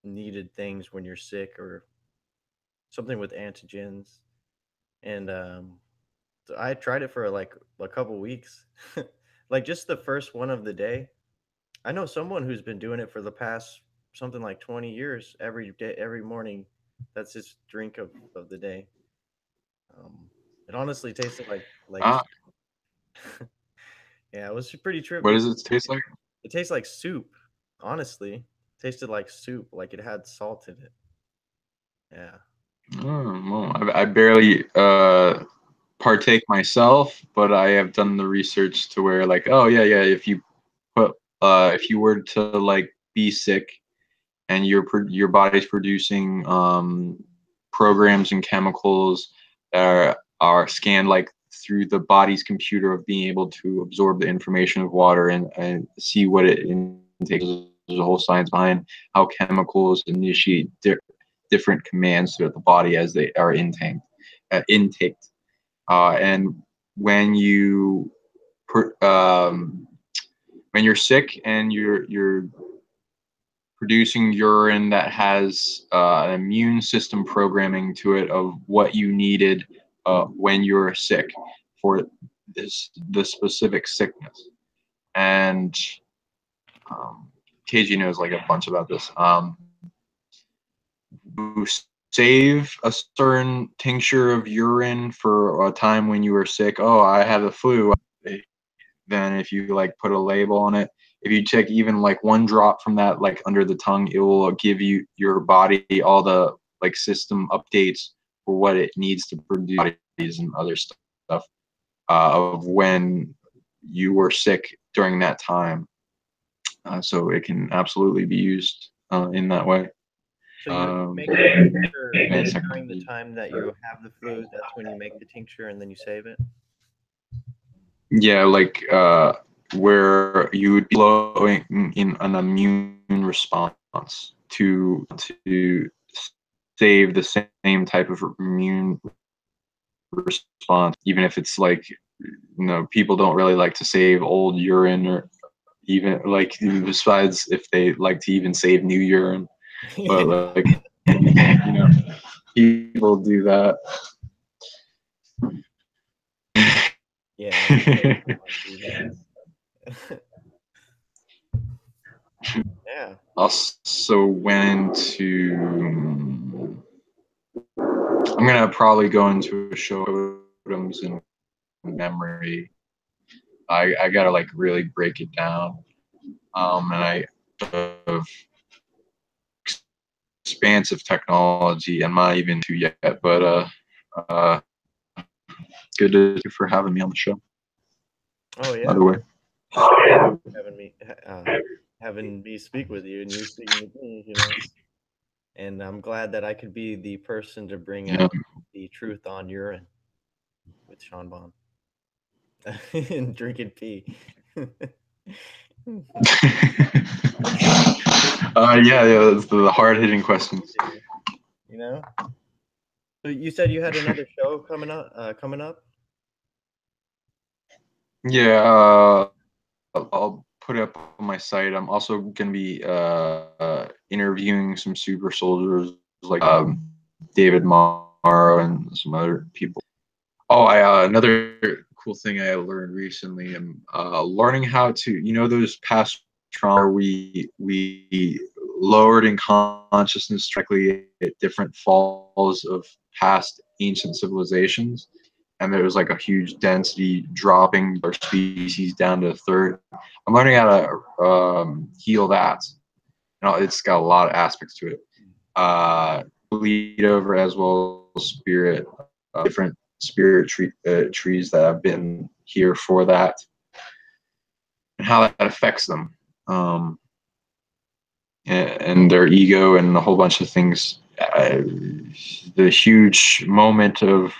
needed things when you're sick or something with antigens. And so I tried it for like a couple weeks, like just the first one of the day. I know someone who's been doing it for the past something like 20 years every day, every morning. That's his drink of the day. It honestly tasted like Ah, yeah, it was pretty what trippy. does it taste like? It tastes like soup, honestly. It tasted like soup, like it had salt in it. Yeah. Oh, well, I barely partake myself, but I have done the research to where like, oh yeah, yeah, if you were to like be sick and your body's producing programs and chemicals that are scanned like through the body's computer of being able to absorb the information of water and see what it intakes. There's a whole science behind how chemicals initiate different commands throughout the body as they are intaked. And when you when you're sick and you're producing urine that has an immune system programming to it of what you needed when you were sick for the specific sickness. And KG knows like a bunch about this. You save a certain tincture of urine for a time when you were sick. Oh, I had the flu. Then if you like put a label on it, if you take even like one drop from that like under the tongue, it will give you your body all the like system updates for what it needs to produce and other stuff of when you were sick during that time. So it can absolutely be used in that way. So you make the tincture during the Secondly, time that you have the flu. That's when you make the tincture and then you save it. yeah, like where you would be blowing in an immune response to save the same type of immune response, even if it's like people don't really like to save old urine or even like besides if they like to even save new urine, but like people do that. Yeah. Yeah. Also went to. I'm gonna probably go into a show totems and memory. I gotta like really break it down. And I of expansive technology. I'm not even to yet, but good to you for having me on the show. Oh yeah. By the way, Having me speak with you and you speaking with me, and I'm glad that I could be the person to bring yeah. out the truth on urine with Sean Bond and drinking pee. Yeah, that's the hard hitting questions. You know. So you said you had another show coming up. Coming up. Yeah, I'll put it up on my site. I'm also gonna be interviewing some super soldiers like David Morrow and some other people. Oh, another cool thing I learned recently. I'm learning how to, those past trauma we lowered in consciousness directly at different falls of past ancient civilizations, and there was like a huge density dropping our species down to a third. I'm learning how to heal that. It's got a lot of aspects to it. bleed over, as well as spirit, different spirit trees that have been here for that, and how that affects them, and their ego and a whole bunch of things. The huge moment of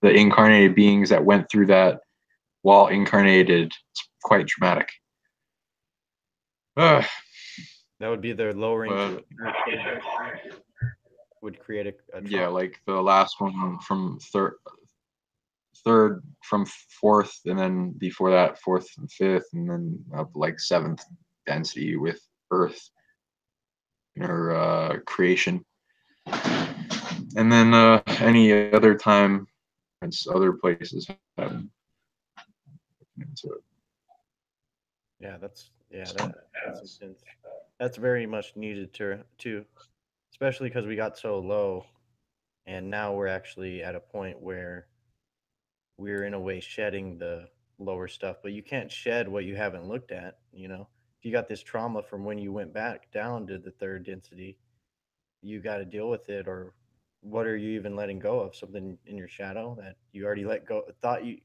the incarnated beings that went through that while incarnated, it's quite dramatic. That would be their lowering would create a yeah, like the last one from third from fourth, and then before that fourth and fifth, and then up like seventh density with Earth in her creation, and then any other time, it's other places happen. Yeah, that's intense. That's very much needed to especially because we got so low, and now we're actually at a point where we're in a way shedding the lower stuff. But you can't shed what you haven't looked at. If you got this trauma from when you went back down to the third density, you got to deal with it. Or what are you even letting go of? Something in your shadow that you already let go, thought you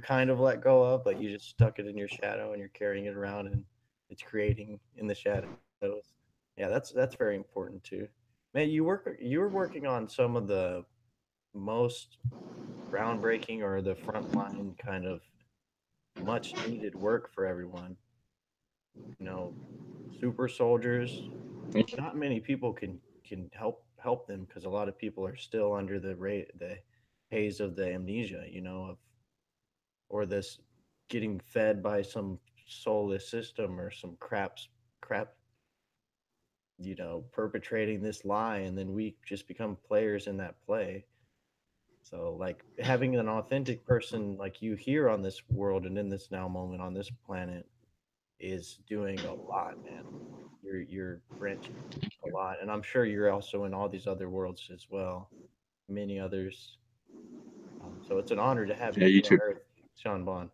kind of let go of, but you just stuck it in your shadow and you're carrying it around, and it's creating in the shadows. Yeah, that's very important too. Man, you were working on some of the most groundbreaking or the frontline kind of much needed work for everyone. You know, super soldiers. Not many people can help them because a lot of people are still under the haze of the amnesia. Of or this getting fed by some soulless system or some crap. Perpetrating this lie, and then we just become players in that play. So, like, having an authentic person like you here on this world and in this now moment on this planet is doing a lot, man. You're branching a lot, and I'm sure you're also in all these other worlds as well, many others. So it's an honor to have you Yeah, you here on too. Earth, Sean Bond.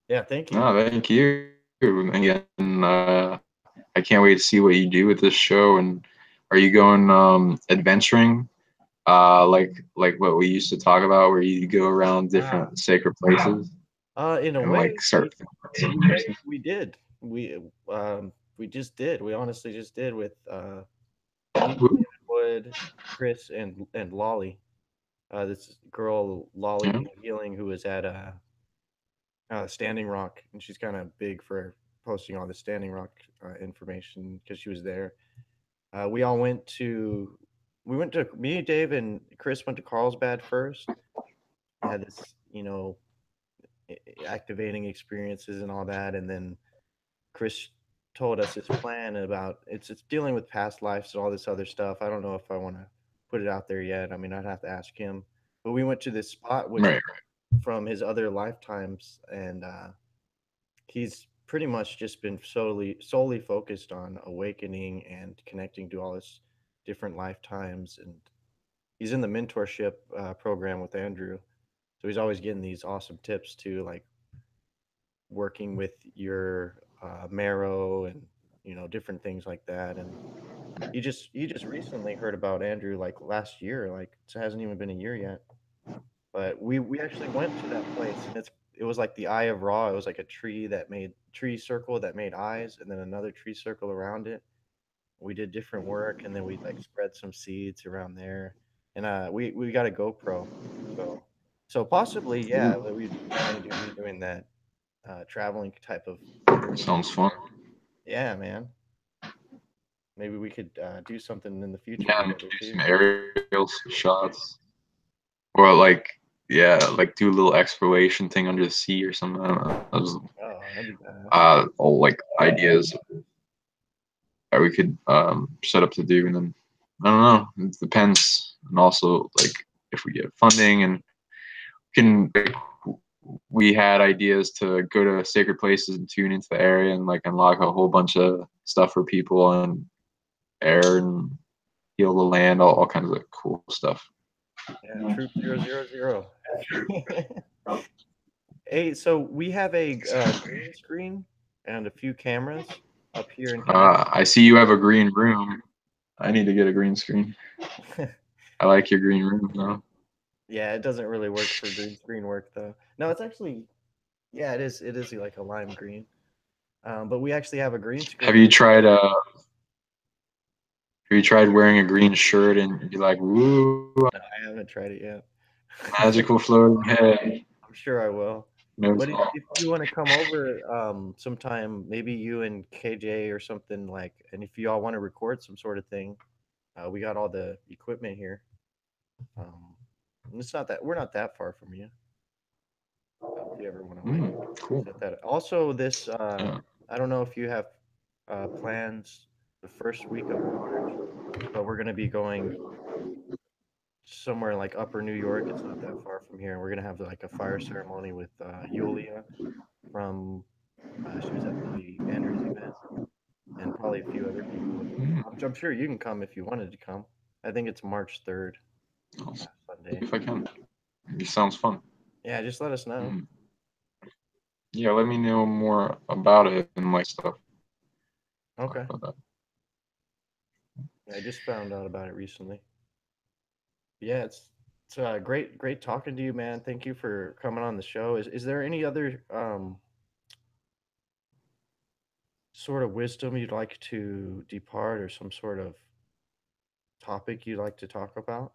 Yeah, thank you. No, thank you again. I can't wait to see what you do with this show. And are you going adventuring? Like what we used to talk about, where you go around Ah, different sacred places in a and way, like start. we did. We just did. We honestly just did with me, David Wood, Chris, and Lolly. This girl Lolly Yeah, Being Healing, who was at Standing Rock, and she's kind of big for posting all the Standing Rock information because she was there. We all went to me, Dave, and Chris went to Carlsbad first. Had this, activating experiences and all that, and then Chris told us his plan about it's dealing with past lives and all this other stuff. I don't know if I want to put it out there yet. I mean, I'd have to ask him. But we went to this spot which right. from his other lifetimes, and he's pretty much just been solely focused on awakening and connecting to all his different lifetimes, and he's in the mentorship program with Andrew, so he's always getting these awesome tips too, like working with your marrow and different things like that. And he just recently heard about Andrew like last year, like it hasn't even been a year yet. But we actually went to that place, and it was like the Eye of Ra. It was like a tree circle that made eyes, and then another tree circle around it. We did different work, and then we like spread some seeds around there, and we got a GoPro, so possibly, yeah, Ooh, we'd definitely be doing that traveling type of journey. sounds fun. Yeah, man. Maybe we could do something in the future Yeah, and together do too. some aerial shots, or like yeah, like do a little exploration thing under the sea or something. I don't know. Those Oh, that'd be badass. all like ideas that we could set up to do, and then I don't know. It depends, and also like if we get funding and can. Like, we had ideas to go to sacred places and tune into the area and like unlock a whole bunch of stuff for people and air and heal the land, all kinds of cool stuff. Yeah, Troop 000. Hey, so we have a green screen and a few cameras up here in here. I see you have a green room. I need to get a green screen. I like your green room though. Yeah, it doesn't really work for green screen work though. No, it's actually, yeah, it is. It is like a lime green. But we actually have a green Have screen. you tried wearing a green shirt and be like, woo, No, I haven't tried it yet. magical floating head? I'm sure I will. No, But if you want to come over sometime, maybe you and KJ or something like, and if you all want to record some sort of thing, we got all the equipment here. And it's not that we're not that far from you. If you ever want to cool. set that. Also, this Yeah. I don't know if you have plans the first week of March, but we're gonna be going somewhere like Upper New York. It's not that far from here, and we're gonna have like a fire ceremony with Yulia from she was at the Anders event, and probably a few other people. I'm sure you can come if you wanted to come. I think it's March 3rd, I'll Sunday. if I can. It sounds fun. Yeah, just let us know. Yeah, let me know more about it and like stuff. Okay. I just found out about it recently. Yeah, it's great talking to you, man. Thank you for coming on the show. Is there any other sort of wisdom you'd like to depart, or some sort of topic you'd like to talk about?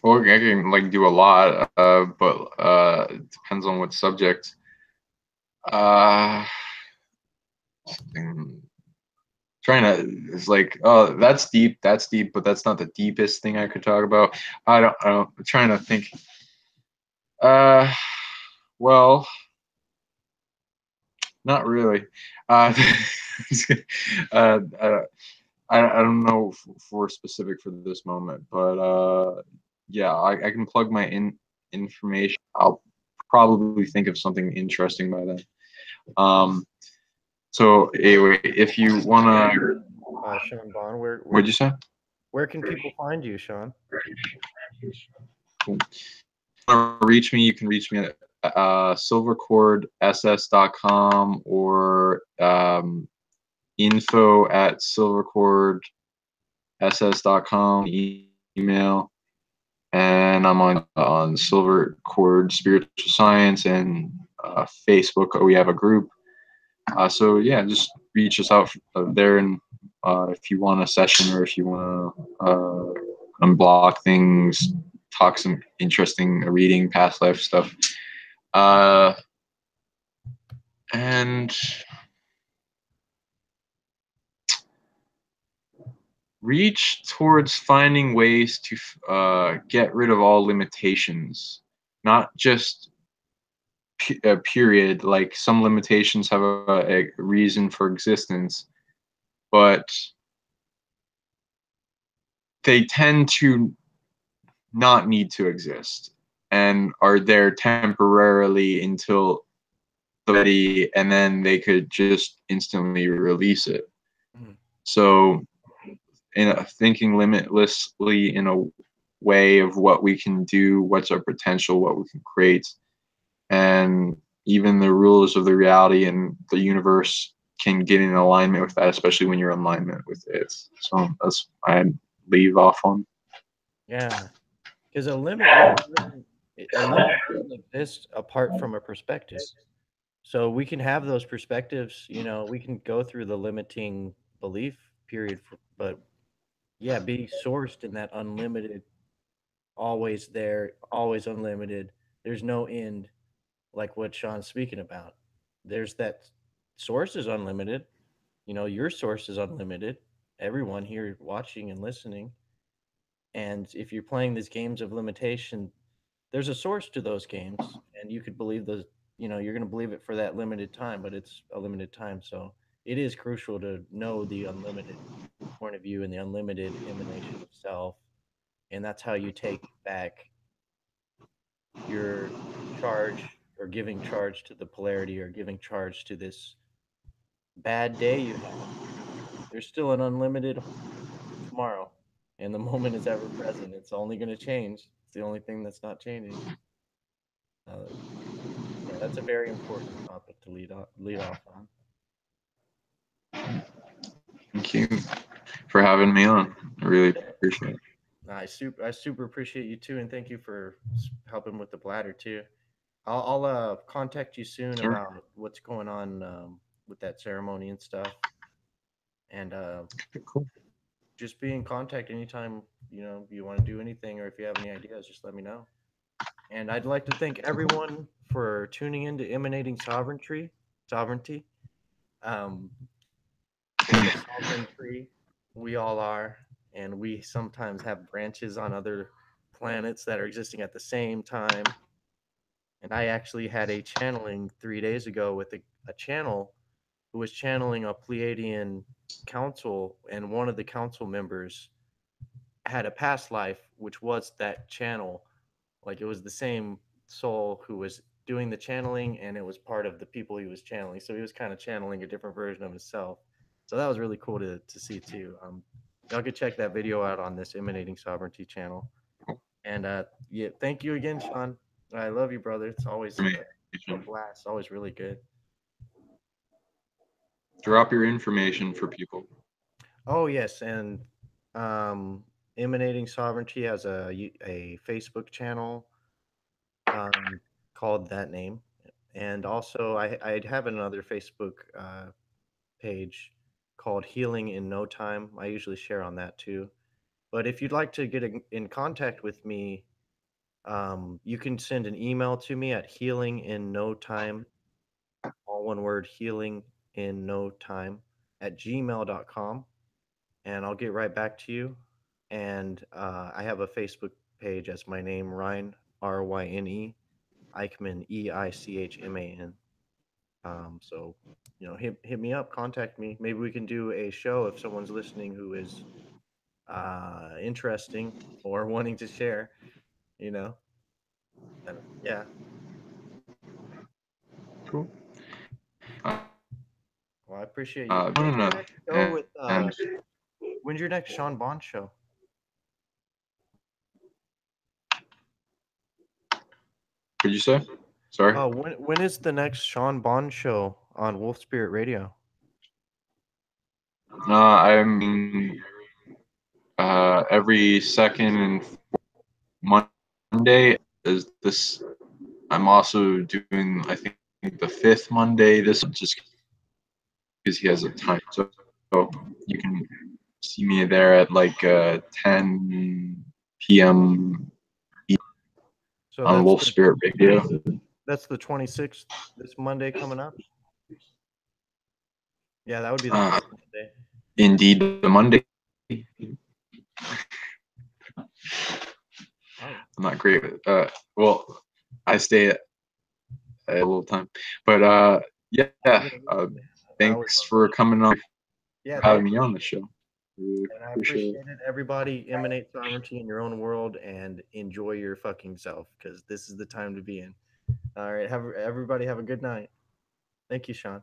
Well, I can like do a lot, but it depends on what subject. Something trying to is like, oh, that's deep, but that's not the deepest thing I could talk about. I don't. I'm trying to think. Uh, well, not really. Uh, uh, I don't know for specific for this moment, but yeah, I can plug my information. I'll probably think of something interesting by then. So anyway, if you wanna, Sean Bond, what'd you say? where can people find you, Sean? Cool. Reach me, you can reach me at silvercordss.com or info@silvercordss.com email, and I'm on Silver Cord Spiritual Science and Facebook. We have a group, so yeah, just reach us out there, and if you want a session or if you want to unblock things, talk some interesting reading, past life stuff, and reach towards finding ways to get rid of all limitations, not just a period. Like some limitations have a reason for existence, but they tend to not need to exist and are there temporarily until ready, and then they could just instantly release it. So thinking limitlessly in a way of what we can do, what's our potential, what we can create, and even the rules of the reality and the universe can get in alignment with that, especially when you're in alignment with it. So that's I'd leave off on. Yeah, because a limit doesn't exist apart from a perspective. So we can have those perspectives. We can go through the limiting belief period, but yeah, be sourced in that unlimited, always there, always unlimited. There's no end, like what Sean's speaking about. There's that source is unlimited. Your source is unlimited. Everyone here watching and listening. And if you're playing these games of limitation, there's a source to those games, and you could believe those. You're going to believe it for that limited time, but it's a limited time. So it is crucial to know the unlimited point of view and the unlimited emanation of self, and that's how you take back your charge, or giving charge to the polarity, or giving charge to this bad day you had. There's still an unlimited tomorrow, and the moment is ever present. It's only going to change. It's the only thing that's not changing. Yeah, that's a very important topic to lead off on. Thank you for having me on. I really appreciate it. I super appreciate you too, and thank you for helping with the bladder too. I'll contact you soon Sure. about what's going on with that ceremony and stuff, and Okay, cool. just be in contact anytime you want to do anything, or if you have any ideas, just let me know. And I'd like to thank everyone for tuning in to Emanating Sovereignty. Sovereignty. Um, we're the sovereign tree. We all are, and we sometimes have branches on other planets that are existing at the same time. And I actually had a channeling 3 days ago with a channel who was channeling a Pleiadian council, and one of the council members had a past life, which was that channel. Like it was the same soul who was doing the channeling, and it was part of the people he was channeling. So he was kind of channeling a different version of himself. So that was really cool to see too. Y'all could check that video out on this Emanating Sovereignty channel. And yeah, thank you again, Sean. I love you, brother. It's always a Information. blast. Always really good. Drop your information for people. Oh yes, and um, Emanating Sovereignty has a Facebook channel called that name, and also I have another Facebook page called Healing in No Time. I usually share on that too. But if you'd like to get in contact with me, you can send an email to me at healinginnotime, all one word, healing in no time at gmail.com, and I'll get right back to you. And I have a Facebook page as my name, Ryne, Ryne, Eichman, Eichman. So, hit me up, contact me. Maybe we can do a show if someone's listening who is interesting or wanting to share, you know. Yeah. Cool. Well, I appreciate you. When's your No, next show with and when's your next Sean Bond show? what'd you say? Sorry. When is the next Sean Bond show on Wolf Spirit Radio? I'm every second and Monday is this. I'm also doing, I think, the fifth Monday. This just because he has a time, so you can see me there at like 10 p.m. So on Wolf Spirit Radio. that's the 26th, this Monday coming up. Yeah, that would be the Uh, fifth Monday. indeed, the Monday. Oh, I'm not great with well, I stay at a little time, but yeah. I always Thanks love for coming on, Yeah, having thank me you. on the show. Really And I appreciate it. appreciate it. Everybody, emanate sovereignty in your own world and enjoy your fucking self because this is the time to be in. All right, everybody have a good night. Thank you, Sean.